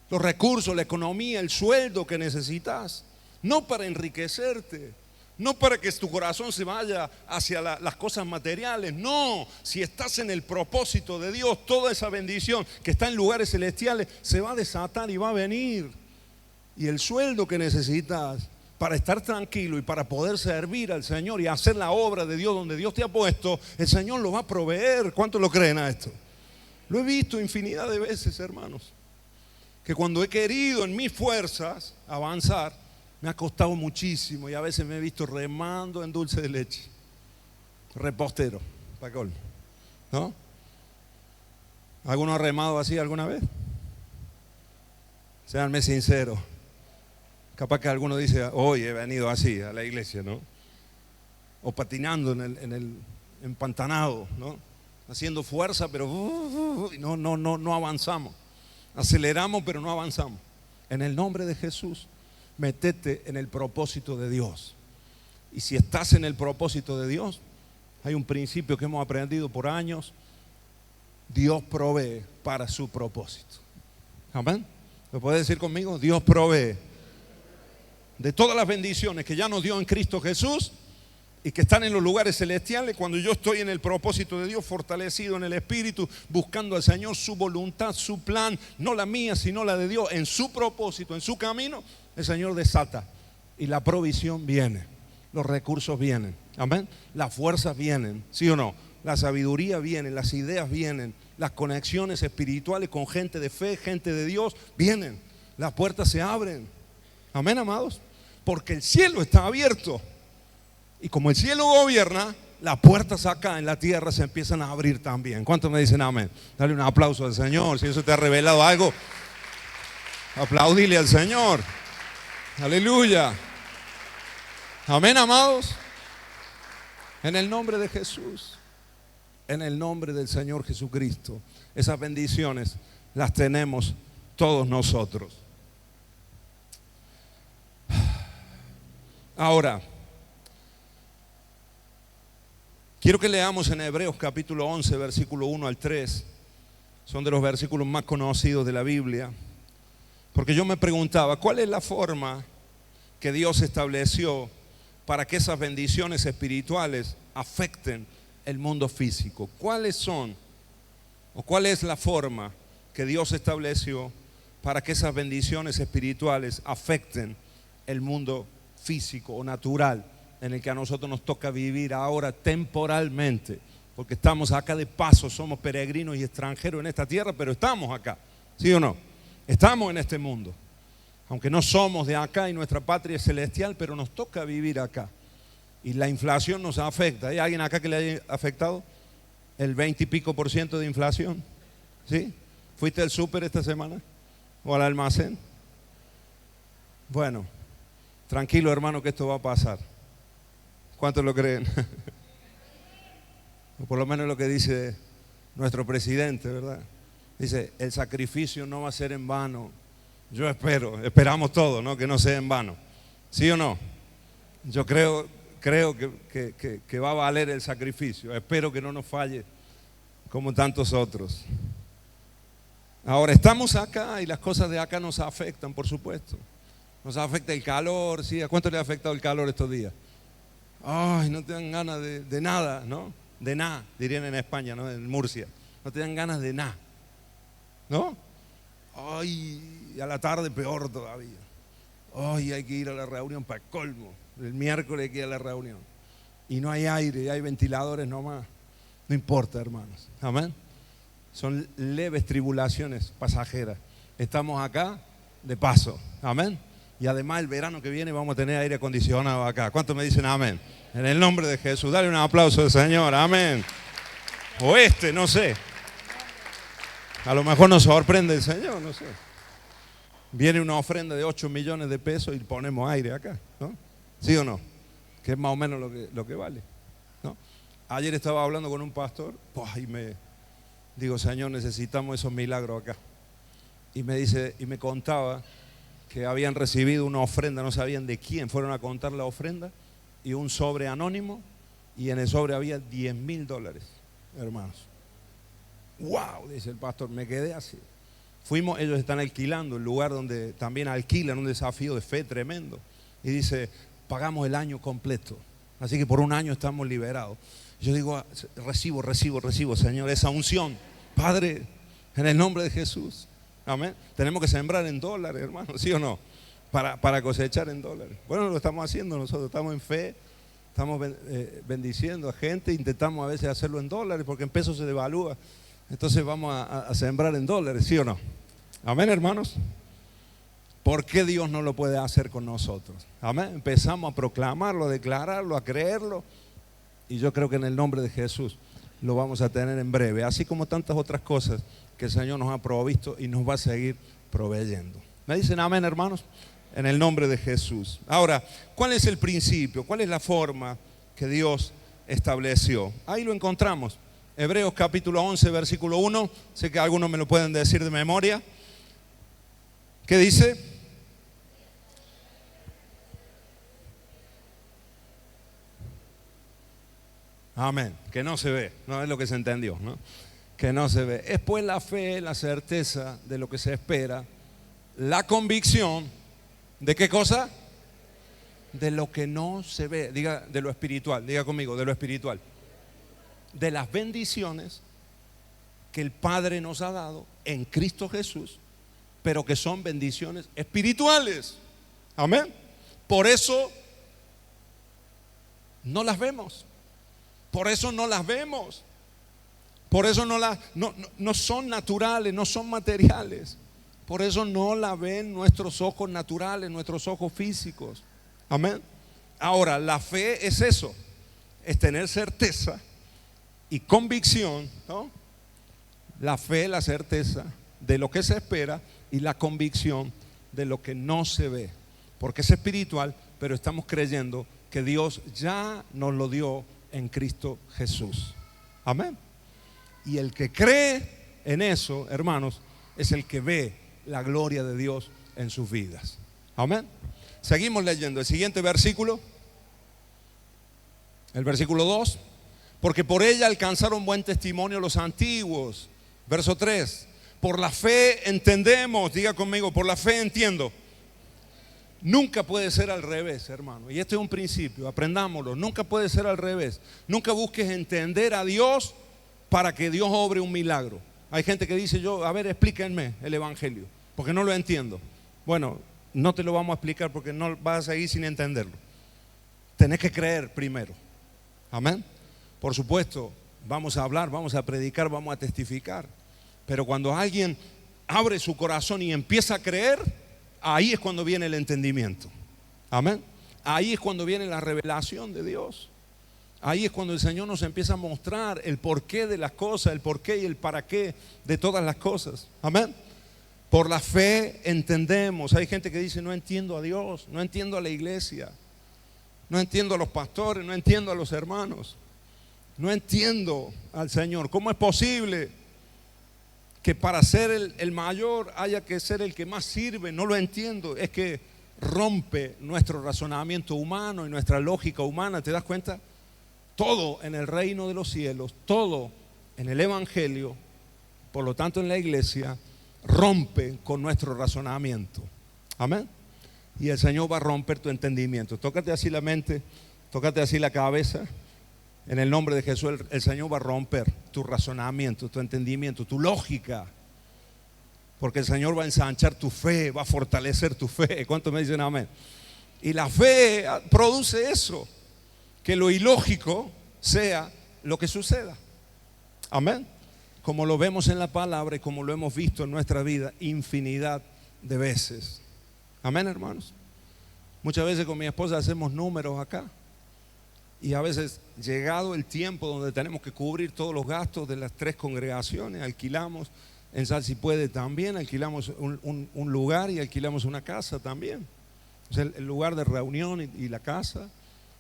S1: los recursos, la economía, el sueldo que necesitas. No para enriquecerte, no para que tu corazón se vaya hacia las cosas materiales. No, si estás en el propósito de Dios, toda esa bendición que está en lugares celestiales se va a desatar y va a venir. Y el sueldo que necesitas para estar tranquilo y para poder servir al Señor y hacer la obra de Dios donde Dios te ha puesto, el Señor lo va a proveer. ¿Cuántos lo creen a esto? Lo he visto infinidad de veces, hermanos, que cuando he querido en mis fuerzas avanzar, me ha costado muchísimo y a veces me he visto remando en dulce de leche, repostero, para colmo, ¿no? ¿Alguno ha remado así alguna vez? Séanme sinceros. Capaz que alguno dice: hoy he venido así a la iglesia, ¿no? O patinando en el empantanado, ¿no? Haciendo fuerza, pero no avanzamos. Aceleramos, pero no avanzamos. En el nombre de Jesús, métete en el propósito de Dios. Y si estás en el propósito de Dios, hay un principio que hemos aprendido por años: Dios provee para su propósito. ¿Amén? ¿Lo puede decir conmigo? Dios provee de todas las bendiciones que ya nos dio en Cristo Jesús y que están en los lugares celestiales. Cuando yo estoy en el propósito de Dios, fortalecido en el Espíritu, buscando al Señor, su voluntad, su plan, no la mía sino la de Dios, en su propósito, en su camino, el Señor desata y la provisión viene, los recursos vienen. Amén. Las fuerzas vienen, ¿sí o no? La sabiduría viene, las ideas vienen, las conexiones espirituales con gente de fe, gente de Dios, vienen. Las puertas se abren. Amén, amados. Porque el cielo está abierto. Y como el cielo gobierna, las puertas acá en la tierra se empiezan a abrir también. ¿Cuántos me dicen amén? Dale un aplauso al Señor. Si eso te ha revelado algo, aplaudile al Señor. Aleluya. Amén, amados. En el nombre de Jesús, en el nombre del Señor Jesucristo, esas bendiciones las tenemos todos nosotros. Ahora, quiero que leamos en Hebreos capítulo 11, versículo 1 al 3. Son de los versículos más conocidos de la Biblia. Porque yo me preguntaba, ¿cuál es la forma que Dios estableció para que esas bendiciones espirituales afecten el mundo físico? ¿Cuáles son o cuál es la forma que Dios estableció para que esas bendiciones espirituales afecten el mundo físico o natural en el que a nosotros nos toca vivir ahora temporalmente? Porque estamos acá de paso, somos peregrinos y extranjeros en esta tierra, pero estamos acá, ¿sí o no? Estamos en este mundo. Aunque no somos de acá y nuestra patria es celestial, pero nos toca vivir acá. Y la inflación nos afecta. ¿Hay alguien acá que le haya afectado el 20 y pico % de inflación? ¿Sí? ¿Fuiste al súper esta semana? ¿O al almacén? Bueno, tranquilo, hermano, que esto va a pasar. ¿Cuántos lo creen? O por lo menos lo que dice nuestro presidente, ¿verdad? Dice, el sacrificio no va a ser en vano. Yo esperamos todos, ¿no? Que no sea en vano. ¿Sí o no? Yo creo que va a valer el sacrificio. Espero que no nos falle como tantos otros. Ahora, estamos acá y las cosas de acá nos afectan, por supuesto. Nos afecta el calor, ¿sí? ¿A cuánto le ha afectado el calor estos días? Ay, no te dan ganas de nada, ¿no? De nada, dirían en España, ¿no? En Murcia. No te dan ganas de nada, ¿no? Ay, y a la tarde peor todavía. Ay, hay que ir a la reunión para el colmo. El miércoles hay que ir a la reunión. Y no hay aire, hay ventiladores nomás. No importa, hermanos. Amén. Son leves tribulaciones pasajeras. Estamos acá de paso. Amén. Y además el verano que viene vamos a tener aire acondicionado acá. ¿Cuántos me dicen amén? En el nombre de Jesús. Dale un aplauso al Señor. Amén. O no sé. A lo mejor nos sorprende el Señor, no sé. Viene una ofrenda de 8 millones de pesos y ponemos aire acá, ¿no? ¿Sí o no? Que es más o menos lo que vale, ¿no? Ayer estaba hablando con un pastor, y me digo, Señor, necesitamos esos milagros acá. Y me contaba que habían recibido una ofrenda, no sabían de quién, fueron a contar la ofrenda y un sobre anónimo, y en el sobre había $10,000, hermanos. ¡Wow! Dice el pastor, me quedé así. Fuimos, ellos están alquilando el lugar donde también alquilan, un desafío de fe tremendo. Y dice, pagamos el año completo, así que por un año estamos liberados. Yo digo, recibo, Señor, esa unción. Padre, en el nombre de Jesús. Amén. Tenemos que sembrar en dólares, hermano, ¿sí o no? Para cosechar en dólares. Bueno, lo estamos haciendo nosotros, estamos en fe, estamos bendiciendo a gente, intentamos a veces hacerlo en dólares porque en pesos se devalúa. Entonces vamos a sembrar en dólares, ¿sí o no? Amén, hermanos. ¿Por qué Dios no lo puede hacer con nosotros? Amén. Empezamos a proclamarlo, a declararlo, a creerlo. Y yo creo que en el nombre de Jesús lo vamos a tener en breve. Así como tantas otras cosas que el Señor nos ha provisto y nos va a seguir proveyendo. ¿Me dicen amén, hermanos? En el nombre de Jesús. Ahora, ¿cuál es el principio? ¿Cuál es la forma que Dios estableció? Ahí lo encontramos. Hebreos capítulo 11, versículo 1. Sé que algunos me lo pueden decir de memoria. ¿Qué dice? Amén. Que no se ve, no es lo que se entendió, ¿no? Que no se ve. Es pues la fe, la certeza de lo que se espera, la convicción de qué cosa? De lo que no se ve. Diga de lo espiritual, diga conmigo, de lo espiritual. De las bendiciones que el Padre nos ha dado en Cristo Jesús, pero que son bendiciones espirituales. Amén. Por eso No las vemos. Por eso no las vemos. Por eso no son naturales, no son materiales. Por eso no la ven nuestros ojos naturales, nuestros ojos físicos. Amén. Ahora, la fe es eso, es tener certeza y convicción, ¿no? La fe, la certeza de lo que se espera y la convicción de lo que no se ve. Porque es espiritual, pero estamos creyendo que Dios ya nos lo dio en Cristo Jesús. Amén. Y el que cree en eso, hermanos, es el que ve la gloria de Dios en sus vidas. Amén. Seguimos leyendo el siguiente versículo. El versículo 2. Porque por ella alcanzaron buen testimonio los antiguos. Verso 3. Por la fe entendemos, diga conmigo, por la fe entiendo. Nunca puede ser al revés, hermano. Y este es un principio, aprendámoslo. Nunca puede ser al revés. Nunca busques entender a Dios para que Dios obre un milagro. Hay gente que dice, a ver, explíquenme el evangelio, porque no lo entiendo. Bueno, no te lo vamos a explicar porque no vas a seguir sin entenderlo. Tenés que creer primero. Amén. Por supuesto, vamos a hablar, vamos a predicar, vamos a testificar. Pero cuando alguien abre su corazón y empieza a creer, ahí es cuando viene el entendimiento. Amén. Ahí es cuando viene la revelación de Dios. Ahí es cuando el Señor nos empieza a mostrar el porqué de las cosas, el porqué y el para qué de todas las cosas. Amén. Por la fe entendemos. Hay gente que dice, no entiendo a Dios, no entiendo a la iglesia, no entiendo a los pastores, no entiendo a los hermanos, no entiendo al Señor. ¿Cómo es posible que para ser el mayor haya que ser el que más sirve? No lo entiendo. Es que rompe nuestro razonamiento humano y nuestra lógica humana. ¿Te das cuenta? Todo en el reino de los cielos, todo en el evangelio, por lo tanto en la iglesia, rompe con nuestro razonamiento. Amén. Y el Señor va a romper tu entendimiento. Tócate así la mente, tócate así la cabeza. En el nombre de Jesús, el Señor va a romper tu razonamiento, tu entendimiento, tu lógica. Porque el Señor va a ensanchar tu fe, va a fortalecer tu fe. ¿Cuántos me dicen amén? Y la fe produce eso, que lo ilógico sea lo que suceda. Amén. Como lo vemos en la palabra y como lo hemos visto en nuestra vida infinidad de veces. Amén, hermanos. Muchas veces con mi esposa hacemos números acá. Y a veces, llegado el tiempo donde tenemos que cubrir todos los gastos de las 3 congregaciones, alquilamos, en Sal Si Puede también, alquilamos un lugar y alquilamos una casa también. O sea, el lugar de reunión y la casa,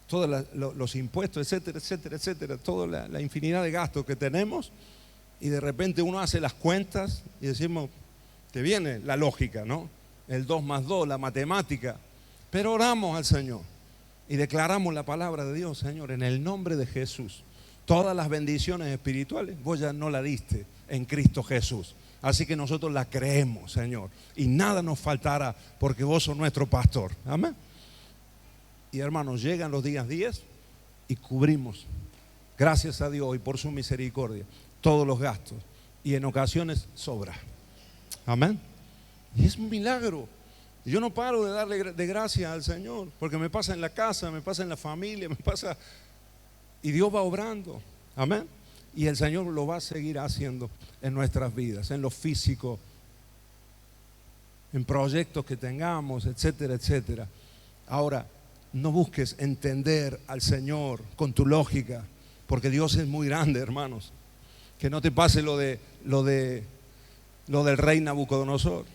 S1: todos los impuestos, etcétera, etcétera, etcétera, toda la infinidad de gastos que tenemos. Y de repente uno hace las cuentas y decimos, te viene la lógica, ¿no? El 2 más 2, la matemática. Pero oramos al Señor y declaramos la palabra de Dios. Señor, en el nombre de Jesús, todas las bendiciones espirituales vos ya no la diste en Cristo Jesús. Así que nosotros la creemos, Señor, y nada nos faltará porque vos sos nuestro pastor. Amén. Y hermanos, llegan los días 10 y cubrimos, gracias a Dios y por su misericordia, todos los gastos, y en ocasiones sobra. Amén. Y es un milagro. Yo no paro de darle de gracias al Señor, porque me pasa en la casa, me pasa en la familia, me pasa, y Dios va obrando. Amén. Y el Señor lo va a seguir haciendo en nuestras vidas, en lo físico, en proyectos que tengamos, etcétera, etcétera. Ahora, no busques entender al Señor con tu lógica, porque Dios es muy grande, hermanos. Que no te pase lo del rey Nabucodonosor,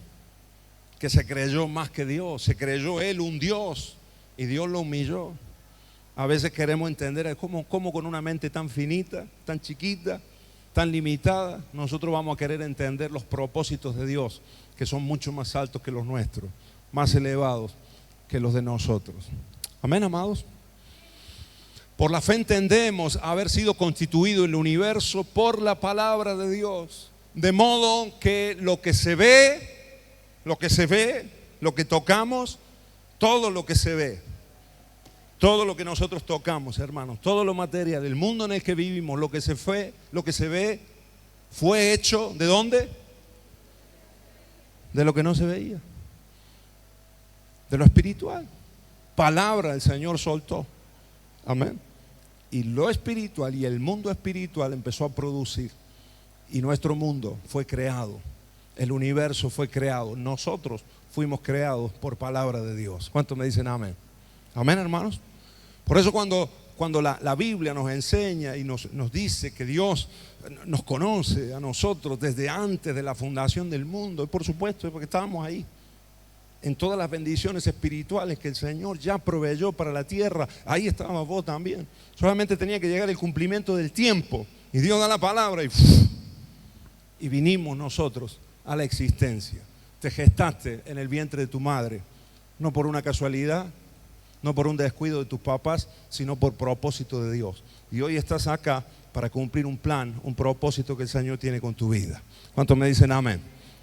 S1: que se creyó más que Dios, se creyó él un Dios y Dios lo humilló. A veces queremos entender cómo con una mente tan finita, tan chiquita, tan limitada, nosotros vamos a querer entender los propósitos de Dios, que son mucho más altos que los nuestros, más elevados que los de nosotros. Amén, amados. Por la fe entendemos haber sido constituido el universo por la palabra de Dios, de modo que lo que se ve, lo que tocamos, todo lo que se ve, todo lo que nosotros tocamos, hermanos, todo lo material, el mundo en el que vivimos, lo que se ve, fue hecho ¿de dónde? De lo que no se veía, de lo espiritual. Palabra el Señor soltó. Amén. Y lo espiritual y el mundo espiritual empezó a producir. Y nuestro mundo fue creado. El universo fue creado. Nosotros fuimos creados por palabra de Dios. ¿Cuántos me dicen amén? Amén, hermanos. Por eso cuando la Biblia nos enseña y nos dice que Dios nos conoce a nosotros desde antes de la fundación del mundo, y por supuesto es porque estábamos ahí, en todas las bendiciones espirituales que el Señor ya proveyó para la tierra, ahí estabas vos también. Solamente tenía que llegar el cumplimiento del tiempo, y Dios da la palabra y vinimos nosotros a la existencia. Te gestaste en el vientre de tu madre, no por una casualidad, no por un descuido de tus papás, sino por propósito de Dios. Y hoy estás acá para cumplir un plan, un propósito que el Señor tiene con tu vida. ¿Cuántos me dicen amén?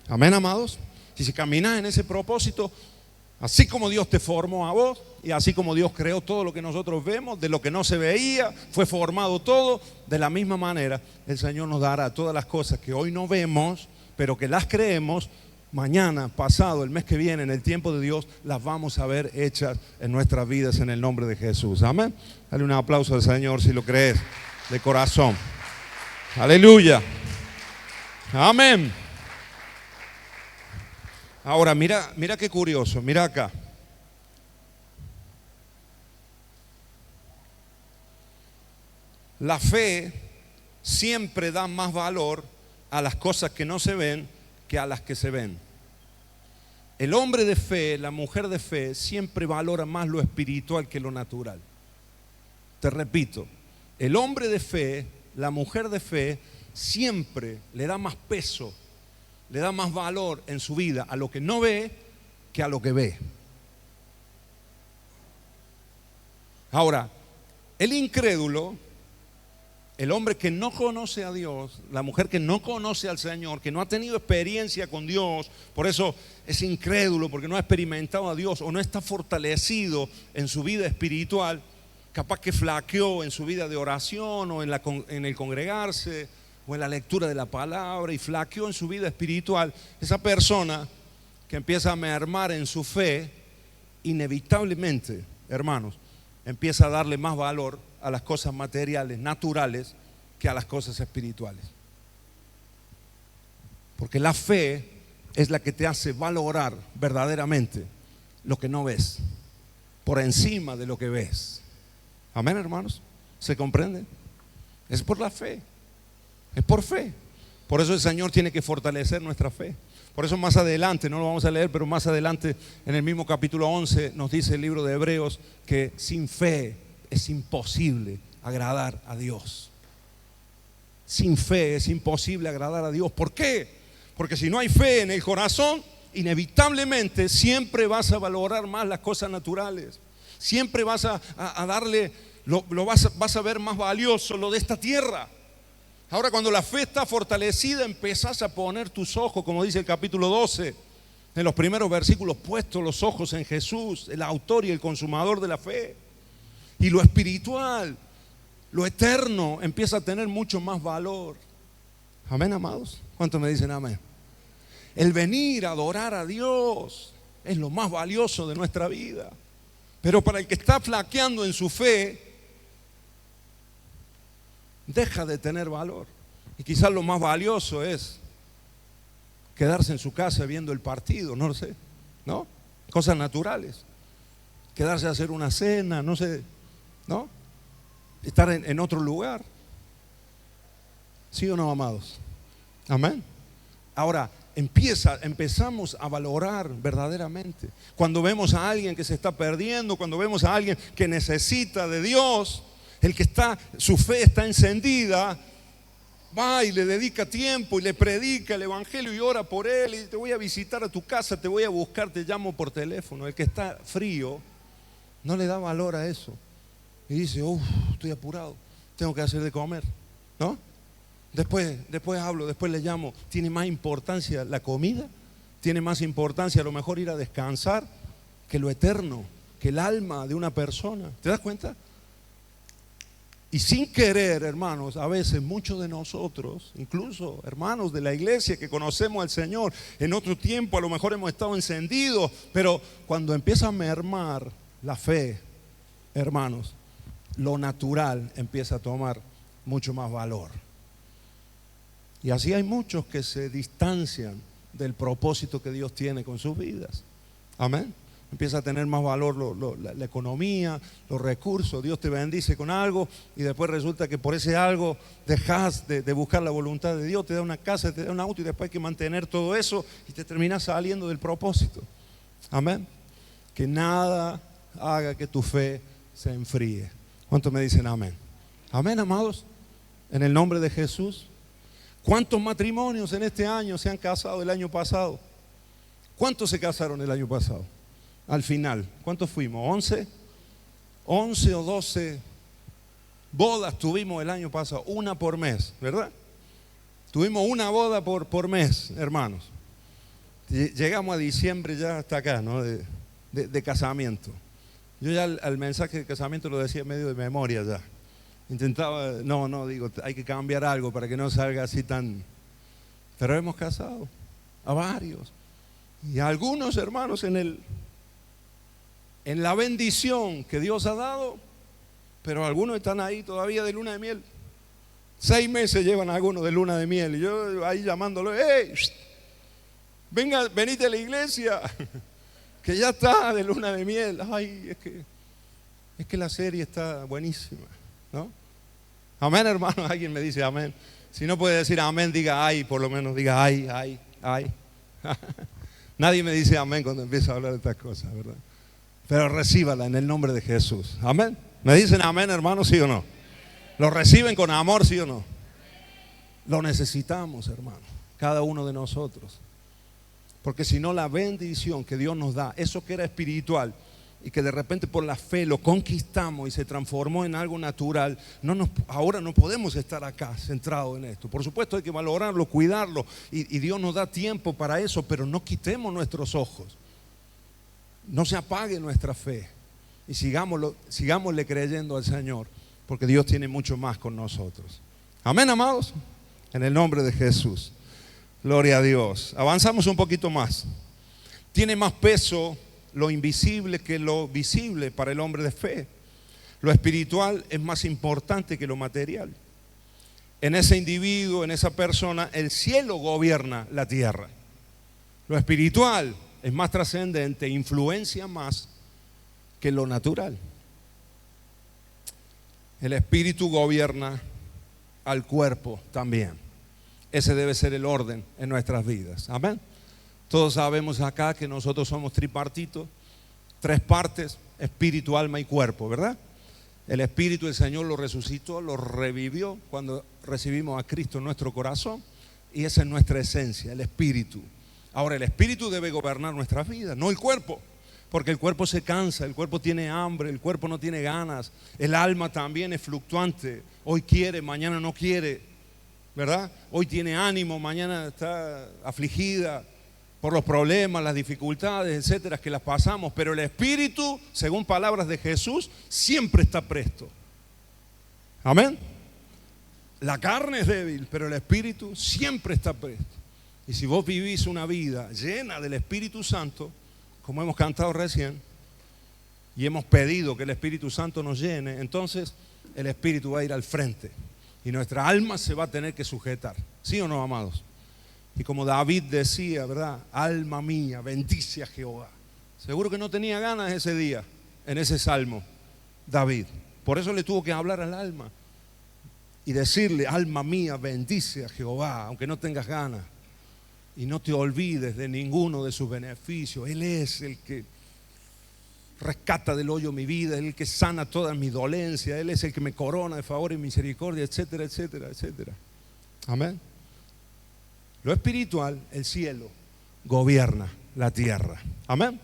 S1: Amén, amados. Y si caminas en ese propósito, así como Dios te formó a vos y así como Dios creó todo lo que nosotros vemos, de lo que no se veía, fue formado todo, de la misma manera el Señor nos dará todas las cosas que hoy no vemos, pero que las creemos. Mañana, pasado, el mes que viene, en el tiempo de Dios, las vamos a ver hechas en nuestras vidas en el nombre de Jesús. Amén. Dale un aplauso al Señor si lo crees de corazón. Aleluya. Amén. Ahora, mira qué curioso. Mira acá. La fe siempre da más valor a las cosas que no se ven que a las que se ven. El hombre de fe, la mujer de fe, siempre valora más lo espiritual que lo natural. Te repito, el hombre de fe, la mujer de fe, siempre le da más peso, le da más valor en su vida a lo que no ve que a lo que ve. Ahora, el incrédulo, el hombre que no conoce a Dios, la mujer que no conoce al Señor, que no ha tenido experiencia con Dios, por eso es incrédulo, porque no ha experimentado a Dios o no está fortalecido en su vida espiritual, capaz que flaqueó en su vida de oración o en el congregarse o en la lectura de la palabra y flaqueó en su vida espiritual. Esa persona que empieza a mermar en su fe, inevitablemente, hermanos, empieza a darle más valor a las cosas materiales, naturales, que a las cosas espirituales. Porque la fe es la que te hace valorar verdaderamente lo que no ves, por encima de lo que ves. Amén, hermanos. ¿Se comprende? Es por la fe. Es por fe. Por eso el Señor tiene que fortalecer nuestra fe. Por eso más adelante, no lo vamos a leer, pero más adelante en el mismo capítulo 11 nos dice el libro de Hebreos que sin fe es imposible agradar a Dios. Sin fe es imposible agradar a Dios. ¿Por qué? Porque si no hay fe en el corazón, inevitablemente siempre vas a valorar más las cosas naturales. Siempre vas a darle, vas a ver más valioso lo de esta tierra. Ahora, cuando la fe está fortalecida, empezás a poner tus ojos, como dice el capítulo 12, en los primeros versículos, puestos los ojos en Jesús, el autor y el consumador de la fe. Y lo espiritual, lo eterno, empieza a tener mucho más valor. Amén, amados. ¿Cuántos me dicen amén? El venir a adorar a Dios es lo más valioso de nuestra vida. Pero para el que está flaqueando en su fe, deja de tener valor. Y quizás lo más valioso es quedarse en su casa viendo el partido, no lo sé, ¿no? Cosas naturales. Quedarse a hacer una cena, no sé, ¿no? Estar en otro lugar. ¿Sí o no, amados? Amén. Ahora, empezamos a valorar verdaderamente. Cuando vemos a alguien que se está perdiendo, cuando vemos a alguien que necesita de Dios, el que su fe está encendida, va y le dedica tiempo y le predica el evangelio y ora por él y te voy a visitar a tu casa, te voy a buscar, te llamo por teléfono. El que está frío no le da valor a eso y dice, estoy apurado, tengo que hacer de comer, ¿no? Después hablo, después le llamo. ¿Tiene más importancia la comida? ¿Tiene más importancia a lo mejor ir a descansar que lo eterno, que el alma de una persona? ¿Te das cuenta? Y sin querer, hermanos, a veces muchos de nosotros, incluso hermanos de la iglesia que conocemos al Señor, en otro tiempo a lo mejor hemos estado encendidos, pero cuando empieza a mermar la fe, hermanos, lo natural empieza a tomar mucho más valor. Y así hay muchos que se distancian del propósito que Dios tiene con sus vidas. Amén. Empieza a tener más valor la economía, los recursos. Dios te bendice con algo y después resulta que por ese algo dejas de buscar la voluntad de Dios. Te da una casa, te da un auto y después hay que mantener todo eso y te terminas saliendo del propósito. Amén. Que nada haga que tu fe se enfríe. ¿Cuántos me dicen amén? Amén, amados. En el nombre de Jesús. ¿Cuántos matrimonios en este año se han casado el año pasado? ¿Cuántos se casaron el año pasado? Al final, ¿cuántos fuimos? ¿11? 11 o 12 bodas tuvimos el año pasado, una por mes, ¿verdad? Tuvimos una boda por mes, hermanos. Llegamos a diciembre ya hasta acá, ¿no? De casamiento. Yo ya al mensaje de casamiento lo decía medio de memoria ya. Intentaba, digo, hay que cambiar algo para que no salga así tan... Pero hemos casado a varios. Y a algunos hermanos en la bendición que Dios ha dado, pero algunos están ahí todavía de luna de miel. 6 meses llevan algunos de luna de miel. Y yo ahí llamándolo, ¡hey! Venga, venite a la iglesia, que ya está de luna de miel. Ay, es que la serie está buenísima, ¿no? Amén, hermano. Alguien me dice amén. Si no puede decir amén, diga ay, por lo menos diga ay. Nadie me dice amén cuando empiezo a hablar de estas cosas, ¿verdad? Pero recíbala en el nombre de Jesús. Amén. ¿Me dicen amén, hermano? ¿Sí o no? ¿Lo reciben con amor, sí o no? Lo necesitamos, hermano, cada uno de nosotros. Porque si no, la bendición que Dios nos da, eso que era espiritual y que de repente por la fe lo conquistamos y se transformó en algo natural, ahora no podemos estar acá centrados en esto. Por supuesto hay que valorarlo, cuidarlo y Dios nos da tiempo para eso, pero no quitemos nuestros ojos. No se apague nuestra fe y sigámosle creyendo al Señor, porque Dios tiene mucho más con nosotros. Amén, amados, en el nombre de Jesús. Gloria a Dios. Avanzamos un poquito más. Tiene más peso lo invisible que lo visible para el hombre de fe. Lo espiritual es más importante que lo material. En ese individuo, en esa persona, el cielo gobierna la tierra. Lo espiritual es más trascendente, influencia más que lo natural. El espíritu gobierna al cuerpo también. Ese debe ser el orden en nuestras vidas. Amén. Todos sabemos acá que nosotros somos tripartitos, 3 partes, espíritu, alma y cuerpo, ¿verdad? El espíritu, el Señor lo resucitó, lo revivió cuando recibimos a Cristo en nuestro corazón, y esa es nuestra esencia, el espíritu. Ahora, el espíritu debe gobernar nuestras vidas, no el cuerpo, porque el cuerpo se cansa, el cuerpo tiene hambre, el cuerpo no tiene ganas, el alma también es fluctuante, hoy quiere, mañana no quiere, ¿verdad? Hoy tiene ánimo, mañana está afligida por los problemas, las dificultades, etcétera, que las pasamos, pero el espíritu, según palabras de Jesús, siempre está presto. Amén. La carne es débil, pero el espíritu siempre está presto. Y si vos vivís una vida llena del Espíritu Santo, como hemos cantado recién, y hemos pedido que el Espíritu Santo nos llene, entonces el Espíritu va a ir al frente y nuestra alma se va a tener que sujetar. ¿Sí o no, amados? Y como David decía, ¿verdad? Alma mía, bendice a Jehová. Seguro que no tenía ganas ese día, en ese salmo, David. Por eso le tuvo que hablar al alma y decirle, alma mía, bendice a Jehová, aunque no tengas ganas. Y no te olvides de ninguno de sus beneficios. Él es el que rescata del hoyo mi vida, Él es el que sana todas mis dolencias, Él es el que me corona de favor y misericordia, etcétera, etcétera, etcétera. Amén. Lo espiritual, el cielo, gobierna la tierra. Amén.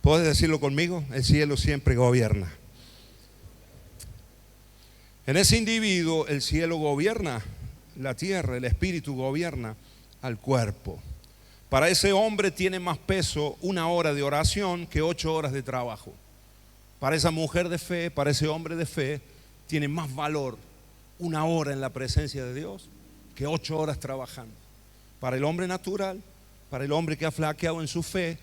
S1: ¿Puedes decirlo conmigo? El cielo siempre gobierna. En ese individuo, el cielo gobierna la tierra, el espíritu gobierna al cuerpo. Para ese hombre tiene más peso 1 hora de oración que 8 horas de trabajo. Para esa mujer de fe, para ese hombre de fe, tiene más valor 1 hora en la presencia de Dios que 8 horas trabajando. Para el hombre natural, para el hombre que ha flaqueado en su fe,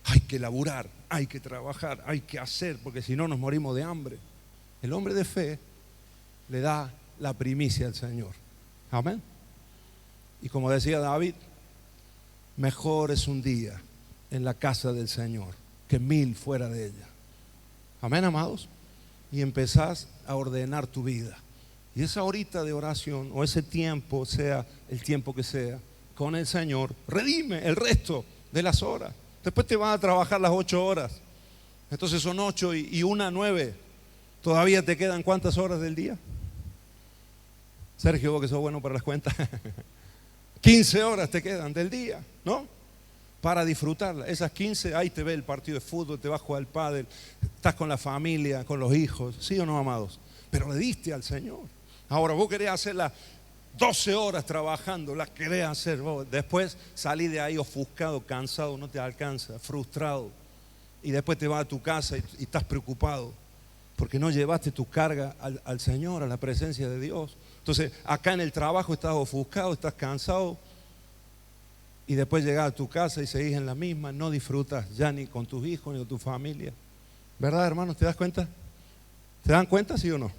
S1: hay que laburar, hay que trabajar, hay que hacer, porque si no nos morimos de hambre. El hombre de fe le da la primicia al Señor. Amén. Y como decía David, mejor es un día en la casa del Señor que 1000 fuera de ella. Amén, amados. Y empezás a ordenar tu vida. Y esa horita de oración o ese tiempo, sea el tiempo que sea, con el Señor, redime el resto de las horas. Después te van a trabajar las 8 horas. Entonces son 8 y 1, 9. ¿Todavía te quedan cuántas horas del día? Sergio, vos que sos bueno para las cuentas. 15 horas te quedan del día, ¿no? Para disfrutarla. Esas 15, ahí te ve el partido de fútbol, te vas a jugar al pádel, estás con la familia, con los hijos, ¿sí o no, amados? Pero le diste al Señor. Ahora vos querés hacer las 12 horas trabajando, las querés hacer vos. Después salís de ahí ofuscado, cansado, no te alcanza, frustrado. Y después te vas a tu casa y estás preocupado porque no llevaste tu carga al Señor, a la presencia de Dios. Entonces acá en el trabajo estás ofuscado, estás cansado. Y después llegas a tu casa y seguís en la misma, no disfrutas ya ni con tus hijos ni con tu familia. ¿Verdad, hermanos? ¿Te das cuenta? ¿Se dan cuenta, sí o no?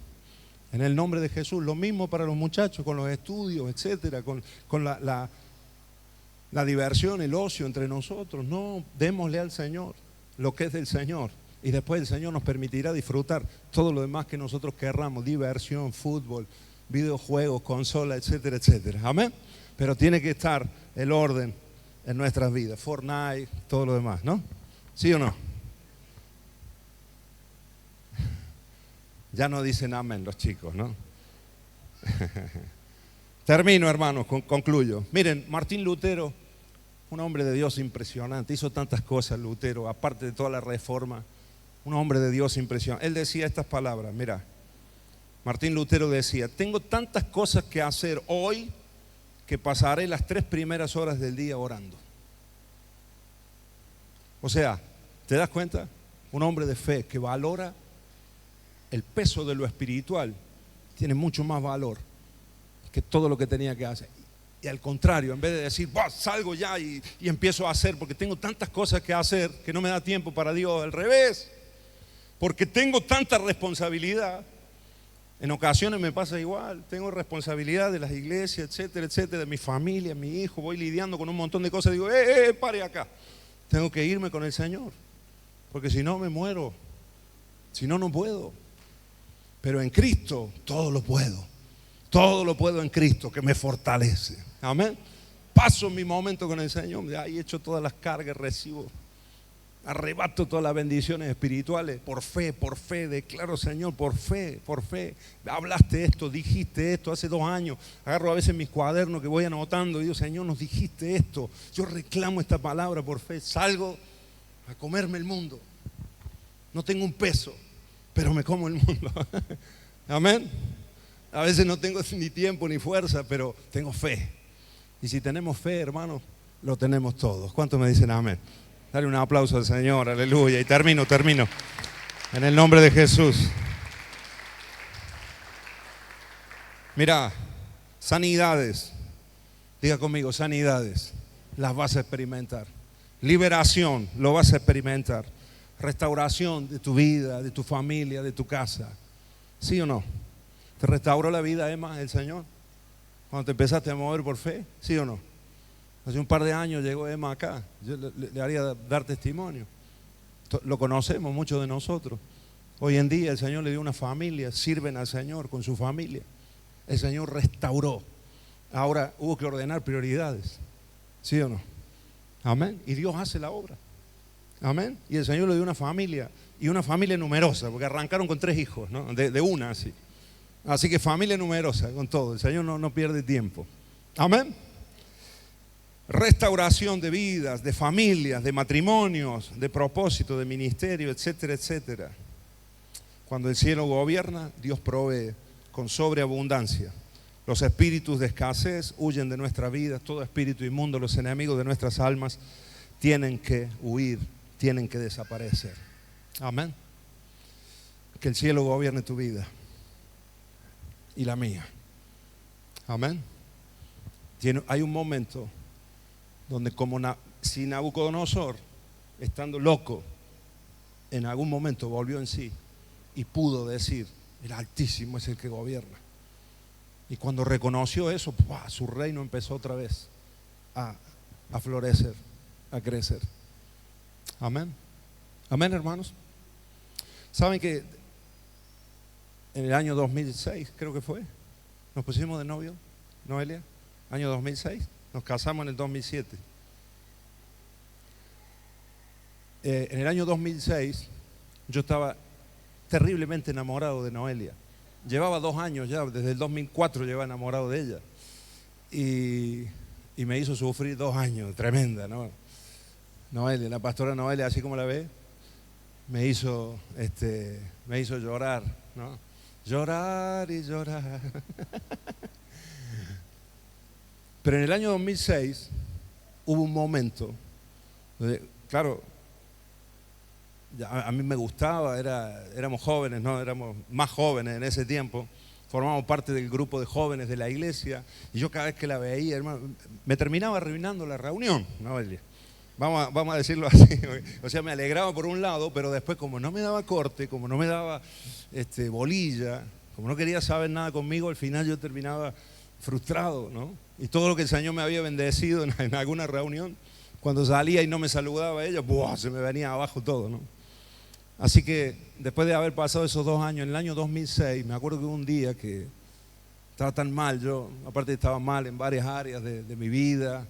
S1: En el nombre de Jesús, lo mismo para los muchachos, con los estudios, etcétera, con la diversión, el ocio entre nosotros. No, démosle al Señor lo que es del Señor. Y después el Señor nos permitirá disfrutar todo lo demás que nosotros querramos, diversión, fútbol, videojuegos, consola, etcétera, etcétera. Amén. Pero tiene que estar el orden en nuestras vidas, Fortnite, todo lo demás, ¿no? ¿Sí o no? Ya no dicen amén los chicos, ¿no? Termino, hermanos, concluyo. Miren, Martín Lutero, un hombre de Dios impresionante, hizo tantas cosas Lutero, aparte de toda la reforma, un hombre de Dios impresionante. Él decía estas palabras, mira, Martín Lutero decía, tengo tantas cosas que hacer hoy que pasaré las 3 primeras horas del día orando. O sea, ¿te das cuenta? Un hombre de fe que valora el peso de lo espiritual, tiene mucho más valor que todo lo que tenía que hacer. Y al contrario, en vez de decir, salgo ya y empiezo a hacer porque tengo tantas cosas que hacer que no me da tiempo para Dios, al revés, porque tengo tanta responsabilidad. En ocasiones me pasa igual, tengo responsabilidad de las iglesias, etcétera, etcétera, de mi familia, mi hijo, voy lidiando con un montón de cosas, digo, pare acá, tengo que irme con el Señor, porque si no me muero, si no, no puedo. Pero en Cristo todo lo puedo en Cristo que me fortalece. Amén. Paso mi momento con el Señor, ahí echo todas las cargas, recibo, arrebato todas las bendiciones espirituales por fe, declaro, Señor, por fe, hablaste esto, dijiste esto hace 2 años, agarro a veces mis cuadernos que voy anotando y digo, Señor, nos dijiste esto, yo reclamo esta palabra por fe, salgo a comerme el mundo, no tengo un peso, pero me como el mundo. Amén. A veces no tengo ni tiempo ni fuerza, pero tengo fe. Y si tenemos fe, hermanos, lo tenemos todos. ¿Cuántos me dicen amén? Dale un aplauso al Señor, aleluya. Y termino. En el nombre de Jesús. Mira, sanidades. Diga conmigo, sanidades. Las vas a experimentar. Liberación, lo vas a experimentar. Restauración de tu vida, de tu familia, de tu casa. ¿Sí o no? ¿Te restauró la vida, Emma, el Señor? Cuando te empezaste a mover por fe, ¿sí o no? Hace un par de años llegó Emma acá. Yo le haría dar testimonio. Lo conocemos muchos de nosotros. Hoy en día el Señor le dio una familia, sirven al Señor con su familia. El Señor restauró. Ahora hubo que ordenar prioridades. ¿Sí o no? Amén. Y Dios hace la obra. Amén. Y el Señor le dio una familia, y una familia numerosa, porque arrancaron con 3 hijos, ¿no? De una así. Así que familia numerosa con todo. El Señor no pierde tiempo. Amén. Restauración de vidas, de familias, de matrimonios, de propósito, de ministerio, etcétera, etcétera. Cuando el cielo gobierna, Dios provee con sobreabundancia. Los espíritus de escasez huyen de nuestra vida. Todo espíritu inmundo, los enemigos de nuestras almas, tienen que huir, tienen que desaparecer. Amén. Que el cielo gobierne tu vida y la mía. Amén. Hay un momento donde si Nabucodonosor, estando loco, en algún momento volvió en sí y pudo decir, El Altísimo es el que gobierna. Y cuando reconoció eso, ¡pua!, su reino empezó otra vez a florecer, a crecer. Amén. Amén, hermanos. ¿Saben que en el año 2006, creo que fue, nos pusimos de novio, Noelia? Año 2006, nos casamos en el 2007. En el año 2006 yo estaba terriblemente enamorado de Noelia. Llevaba 2 años ya, desde el 2004 llevaba enamorado de ella. Y me hizo sufrir 2 años, tremenda, ¿no? Noelia, la pastora Noelia, así como la ve, me hizo llorar, ¿no? Llorar y llorar. Pero en el año 2006 hubo un momento donde, claro, a mí me gustaba, éramos jóvenes, ¿no? Éramos más jóvenes en ese tiempo, formábamos parte del grupo de jóvenes de la iglesia, y yo cada vez que la veía, hermano, me terminaba arruinando la reunión, ¿no? Vamos a decirlo así, o sea, me alegraba por un lado, pero después como no me daba corte, como no me daba bolilla, como no quería saber nada conmigo, al final yo terminaba frustrado, ¿no? Y todo lo que el Señor me había bendecido en alguna reunión, cuando salía y no me saludaba a ella, ¡buah!, se me venía abajo todo, ¿no? Así que después de haber pasado esos 2 años, en el año 2006, me acuerdo que hubo un día que estaba tan mal, yo aparte estaba mal en varias áreas de mi vida,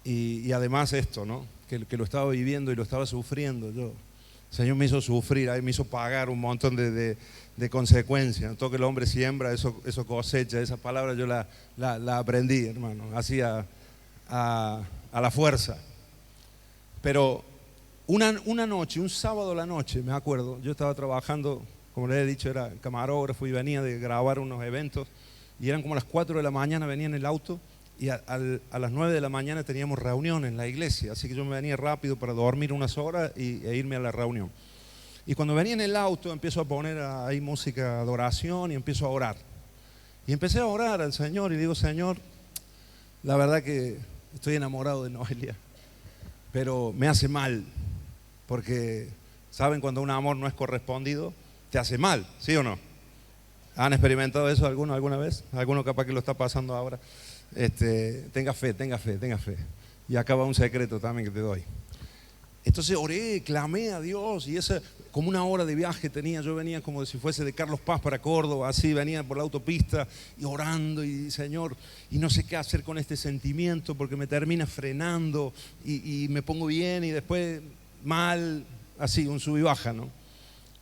S1: y además esto, ¿no? Que lo estaba viviendo y lo estaba sufriendo yo. El Señor me hizo sufrir, ahí me hizo pagar un montón de consecuencias. Todo que el hombre siembra, eso cosecha. Esa palabra yo la aprendí, hermano, así a la fuerza. Pero una noche, un sábado a la noche, me acuerdo, yo estaba trabajando, como les he dicho, era camarógrafo y venía de grabar unos eventos, y eran como las 4 de la mañana, venía en el auto, y a las 9 de la mañana teníamos reunión en la iglesia, así que yo me venía rápido para dormir unas horas e irme a la reunión. Y cuando venía en el auto empiezo a poner ahí música de adoración y empiezo a orar. Y empecé a orar al Señor y digo, Señor, la verdad que estoy enamorado de Noelia, pero me hace mal, porque ¿saben cuando un amor no es correspondido? Te hace mal, ¿sí o no? ¿Han experimentado eso alguna vez? ¿Alguno capaz que lo está pasando ahora? Tenga fe. Y acá va un secreto también que te doy. Entonces oré, clamé a Dios, y esa, como 1 hora de viaje tenía, yo venía como si fuese de Carlos Paz para Córdoba, así venía por la autopista y orando, y Señor, y no sé qué hacer con este sentimiento porque me termina frenando y me pongo bien y después mal, así, un sub y baja, ¿no?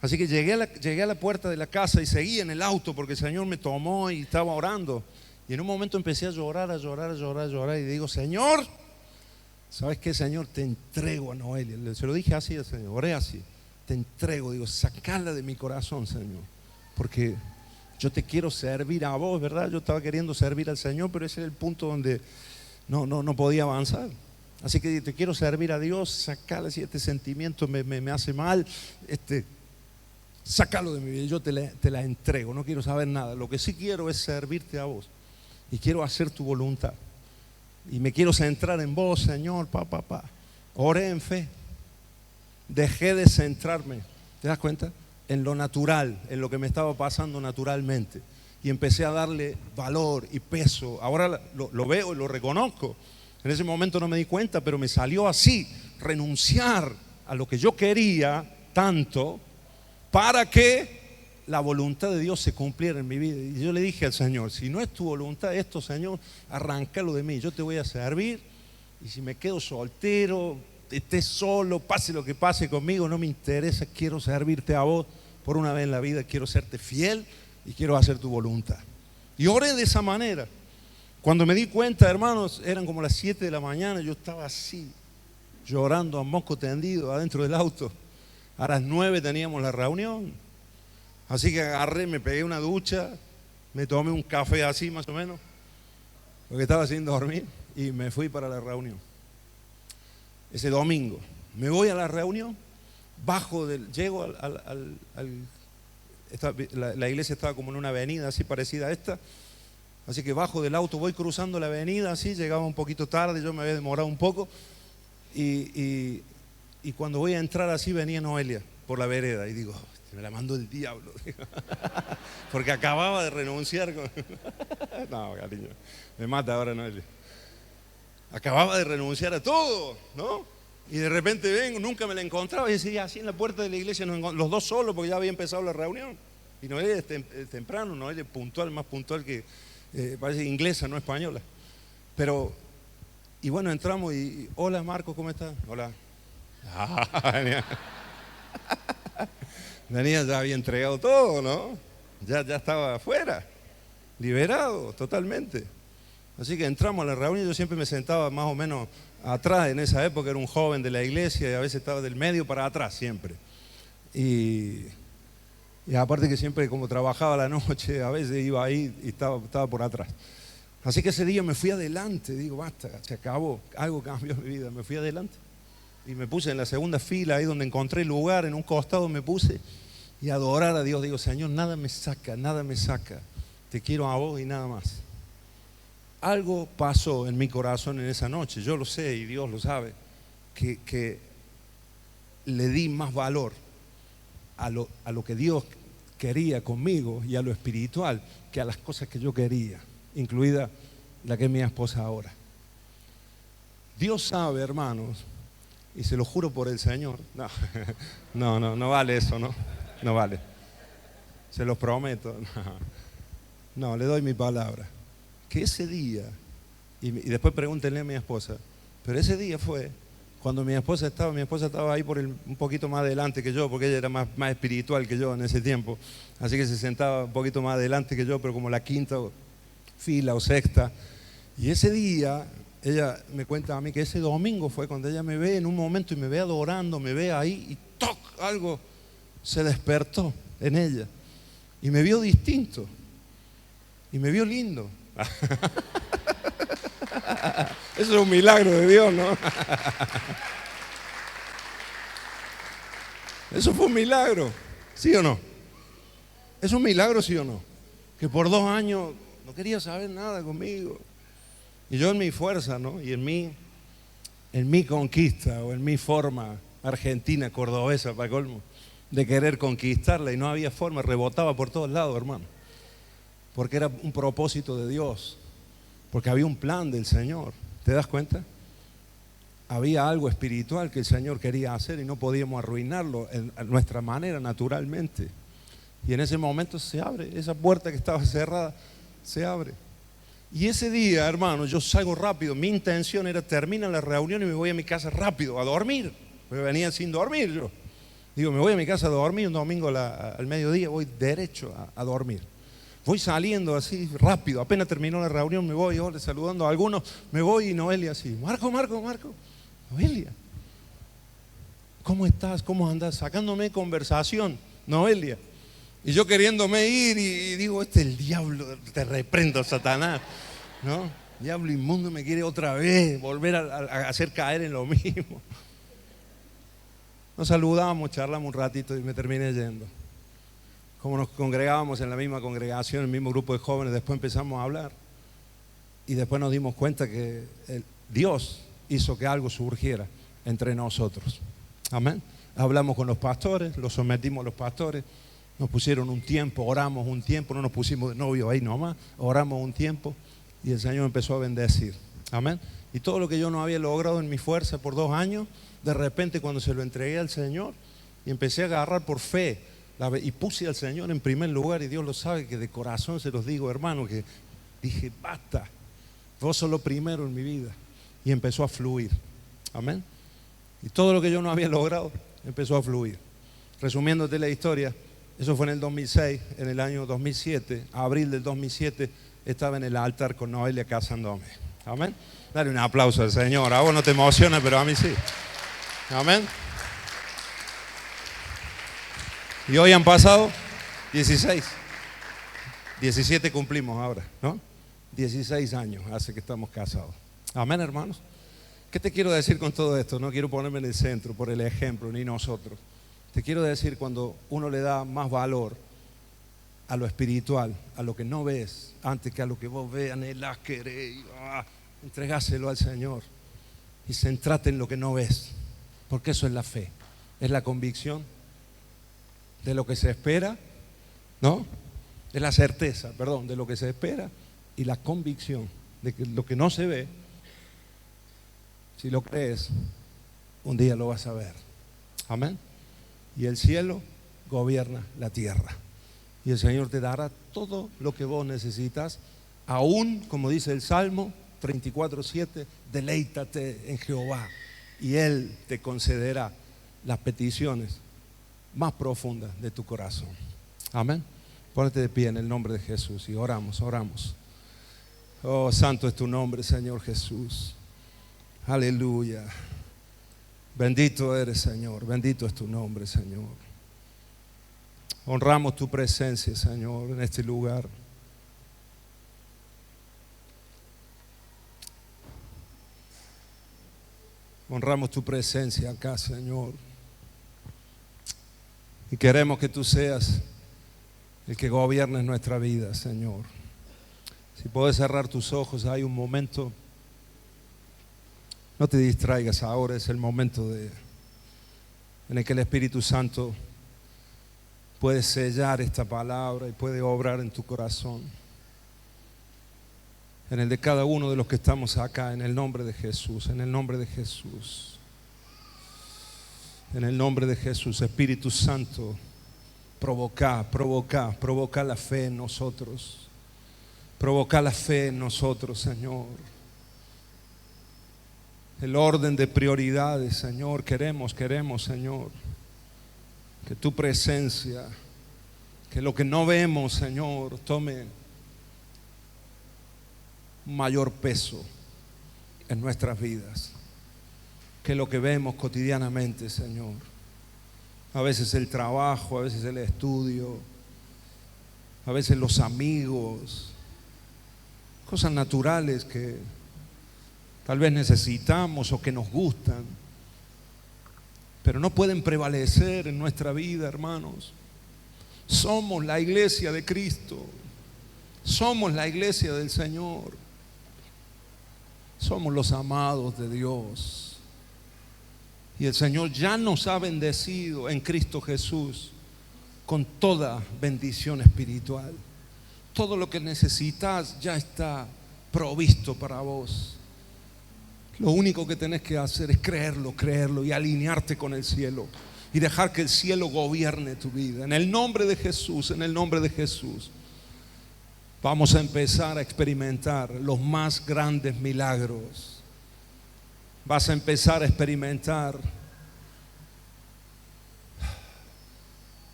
S1: Así que llegué a la puerta de la casa y seguí en el auto porque el Señor me tomó y estaba orando. Y en un momento empecé a llorar y digo, Señor, ¿sabes qué, Señor? Te entrego a Noelia. Se lo dije así al Señor, oré así. Te entrego, digo, sacala de mi corazón, Señor, porque yo te quiero servir a vos, ¿verdad? Yo estaba queriendo servir al Señor, pero ese era el punto donde no podía avanzar. Así que te quiero servir a Dios, sacala, si este sentimiento me hace mal, sácalo de mi vida, yo te la entrego, no quiero saber nada. Lo que sí quiero es servirte a vos y quiero hacer tu voluntad. Y me quiero centrar en vos, Señor, Oré en fe. Dejé de centrarme, ¿te das cuenta? En lo natural, en lo que me estaba pasando naturalmente. Y empecé a darle valor y peso. Ahora lo veo y lo reconozco. En ese momento no me di cuenta, pero me salió así. Renunciar a lo que yo quería tanto para que la voluntad de Dios se cumpliera en mi vida. Y yo le dije al Señor, si no es tu voluntad esto, Señor, arráncalo de mí, yo te voy a servir, y si me quedo soltero, esté solo, pase lo que pase conmigo, no me interesa, quiero servirte a vos por una vez en la vida, quiero serte fiel y quiero hacer tu voluntad. Y oré de esa manera. Cuando me di cuenta, hermanos, eran como las 7 de la mañana, yo estaba así, llorando a moco tendido adentro del auto. A las 9 teníamos la reunión. Así que agarré, me pegué una ducha, me tomé un café así más o menos, porque estaba sin dormir, y me fui para la reunión. Ese domingo, me voy a la reunión, llego la iglesia estaba como en una avenida así parecida a esta, así que bajo del auto, voy cruzando la avenida así, llegaba un poquito tarde, yo me había demorado un poco, y cuando voy a entrar así venía Noelia. por la vereda y digo, me la mandó el diablo. Porque acababa de renunciar. No, cariño, me mata ahora Noelia. Acababa de renunciar a todo, ¿no? Y de repente vengo, nunca me la encontraba y decía, así en la puerta de la iglesia, los dos solos porque ya había empezado la reunión. Y Noelia es temprano, Noelia es puntual, más puntual que, parece inglesa, no española. Pero, y bueno, entramos y, hola Marco, ¿cómo estás? Hola. Daniel ya había entregado todo, ¿no? Ya estaba afuera, liberado totalmente. Así que entramos a la reunión, yo siempre me sentaba más o menos atrás, en esa época era un joven de la iglesia y a veces estaba del medio para atrás siempre. Y aparte que siempre como trabajaba la noche, a veces iba ahí y estaba por atrás. Así que ese día me fui adelante, digo, basta, se acabó, algo cambió en mi vida, me fui adelante. Y me puse en la segunda fila, ahí donde encontré lugar, en un costado me puse y a adorar a Dios. Digo, Señor, nada me saca, te quiero a vos y nada más. Algo pasó en mi corazón en esa noche, yo lo sé y Dios lo sabe, que le di más valor a lo que Dios quería conmigo y a lo espiritual que a las cosas que yo quería, incluida la que es mi esposa ahora. Dios sabe, hermanos, y se lo juro por el Señor, no vale eso, no vale, se los prometo, no, le doy mi palabra, que ese día, y después pregúntenle a mi esposa, pero ese día fue cuando mi esposa estaba ahí un poquito más adelante que yo, porque ella era más espiritual que yo en ese tiempo, así que se sentaba un poquito más adelante que yo, pero como la quinta fila o sexta, y ese día ella me cuenta a mí que ese domingo fue cuando ella me ve en un momento y me ve adorando, me ve ahí y ¡toc! Algo se despertó en ella y me vio distinto y me vio lindo. Eso es un milagro de Dios, ¿no? Eso fue un milagro, ¿sí o no? ¿Es un milagro, sí o no? Que por 2 años no quería saber nada conmigo. Y yo en mi fuerza, ¿no? Y en mi conquista o en mi forma argentina, cordobesa, para colmo, de querer conquistarla y no había forma, rebotaba por todos lados, hermano. Porque era un propósito de Dios, porque había un plan del Señor. ¿Te das cuenta? Había algo espiritual que el Señor quería hacer y no podíamos arruinarlo a nuestra manera, naturalmente. Y en ese momento se abre, esa puerta que estaba cerrada, se abre. Y ese día, hermano, yo salgo rápido. Mi intención era terminar la reunión y me voy a mi casa rápido, a dormir. Porque venía sin dormir yo. Digo, me voy a mi casa a dormir un domingo al mediodía, voy derecho a dormir. Voy saliendo así rápido, apenas terminó la reunión, me voy, saludando a algunos, me voy y Noelia así, Marco, Noelia, ¿cómo estás? ¿Cómo andás? Sacándome conversación, Noelia. Y yo queriéndome ir y digo, este es el diablo, te reprendo, Satanás, ¿no? Diablo inmundo me quiere otra vez volver a hacer caer en lo mismo. Nos saludamos, charlamos un ratito y me terminé yendo. Como nos congregábamos en la misma congregación, en el mismo grupo de jóvenes, después empezamos a hablar y después nos dimos cuenta que Dios hizo que algo surgiera entre nosotros. Amén. Hablamos con los pastores, los sometimos a los pastores, nos pusieron un tiempo, oramos un tiempo, no nos pusimos de novio ahí nomás, oramos un tiempo y el Señor empezó a bendecir. Amén. Y todo lo que yo no había logrado en mi fuerza por 2 años, de repente cuando se lo entregué al Señor y empecé a agarrar por fe, y puse al Señor en primer lugar, y Dios lo sabe que de corazón se los digo, hermano, que dije, basta, vos sos lo primero en mi vida. Y empezó a fluir. Amén. Y todo lo que yo no había logrado empezó a fluir. Resumiéndote la historia, eso fue en el 2006, en el año 2007, abril del 2007, estaba en el altar con Noelia casándome. Amén. Dale un aplauso al Señor. A vos no te emociona, pero a mí sí. Amén. Y hoy han pasado 16. 17 cumplimos ahora, ¿no? 16 años hace que estamos casados. Amén, hermanos. ¿Qué te quiero decir con todo esto? No quiero ponerme en el centro por el ejemplo, ni nosotros. Te quiero decir, cuando uno le da más valor a lo espiritual, a lo que no ves, antes que a lo que vos veas, anhelás, querés, entregáselo al Señor y centrate en lo que no ves, porque eso es la fe, es la convicción de lo que se espera, ¿no? De la certeza, perdón, de lo que se espera y la convicción de que lo que no se ve, si lo crees, un día lo vas a ver. Amén. Y el cielo gobierna la tierra. Y el Señor te dará todo lo que vos necesitas, aún, como dice el Salmo 34:7, deleítate en Jehová y Él te concederá las peticiones más profundas de tu corazón. Amén. Ponete de pie en el nombre de Jesús y oramos. Oh, santo es tu nombre, Señor Jesús. Aleluya. Bendito eres, Señor. Bendito es tu nombre, Señor. Honramos tu presencia, Señor, en este lugar. Honramos tu presencia acá, Señor. Y queremos que tú seas el que gobiernes nuestra vida, Señor. Si puedes cerrar tus ojos, hay un momento. No te distraigas ahora, es el momento en el que el Espíritu Santo puede sellar esta palabra y puede obrar en tu corazón. En el de cada uno de los que estamos acá, en el nombre de Jesús, en el nombre de Jesús. En el nombre de Jesús, Espíritu Santo, provoca la fe en nosotros. Provoca la fe en nosotros, Señor. El orden de prioridades, Señor, queremos, Señor, que tu presencia, que lo que no vemos, Señor, tome un mayor peso en nuestras vidas que lo que vemos cotidianamente, Señor. A veces el trabajo, a veces el estudio, a veces los amigos, cosas naturales que tal vez necesitamos o que nos gustan, pero no pueden prevalecer en nuestra vida, hermanos. Somos la iglesia de Cristo, somos la iglesia del Señor, somos los amados de Dios. Y el Señor ya nos ha bendecido en Cristo Jesús con toda bendición espiritual. Todo lo que necesitas ya está provisto para vos. Lo único que tenés que hacer es creerlo y alinearte con el cielo y dejar que el cielo gobierne tu vida. En el nombre de Jesús, en el nombre de Jesús, vamos a empezar a experimentar los más grandes milagros. Vas a empezar a experimentar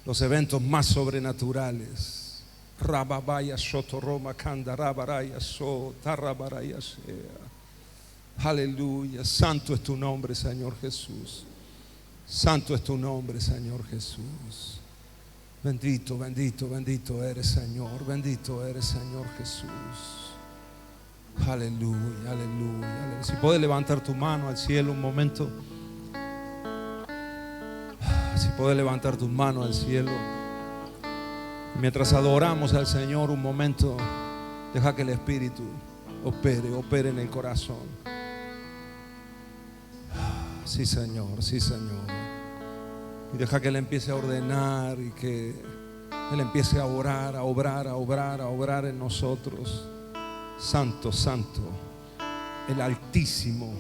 S1: los eventos más sobrenaturales. Rababaya sotoroma kandarabaraya so tarabaraya sea. Aleluya. Santo es tu nombre, Señor Jesús. Santo es tu nombre, Señor Jesús. Bendito, bendito, bendito eres, Señor. Bendito eres, Señor Jesús. Aleluya, aleluya, aleluya. Si puedes levantar tu mano al cielo un momento. Si puedes levantar tus manos al cielo. Y mientras adoramos al Señor un momento, deja que el Espíritu opere en el corazón. Sí, Señor, sí, Señor. Y deja que Él empiece a ordenar y que Él empiece a orar, a obrar en nosotros. Santo, santo, el Altísimo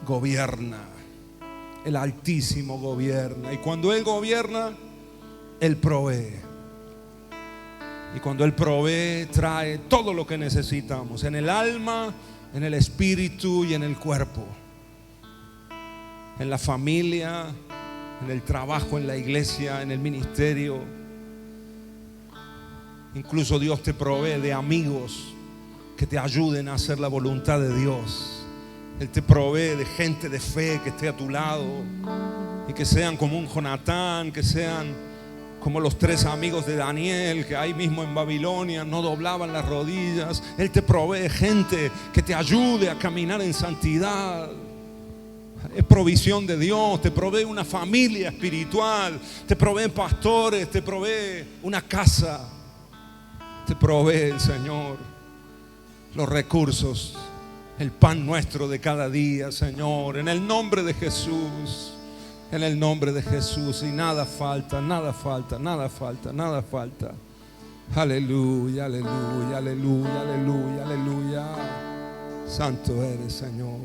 S1: gobierna. El Altísimo gobierna. Y cuando Él gobierna, Él provee. Y cuando Él provee, trae todo lo que necesitamos, en el alma, en el espíritu y en el cuerpo. En la familia, en el trabajo, en la iglesia, en el ministerio. Incluso Dios te provee de amigos que te ayuden a hacer la voluntad de Dios. Él te provee de gente de fe que esté a tu lado y que sean como un Jonatán, que sean como los 3 amigos de Daniel que ahí mismo en Babilonia no doblaban las rodillas. Él te provee gente que te ayude a caminar en santidad. Es provisión de Dios. Te provee una familia espiritual, te provee pastores, te provee una casa, te provee el Señor los recursos, el pan nuestro de cada día, Señor, en el nombre de Jesús. En el nombre de Jesús. Y nada falta, nada falta, nada falta, nada falta. Aleluya, aleluya, aleluya, aleluya, aleluya. Santo eres, Señor.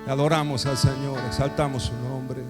S1: Adoramos al Señor, exaltamos su nombre.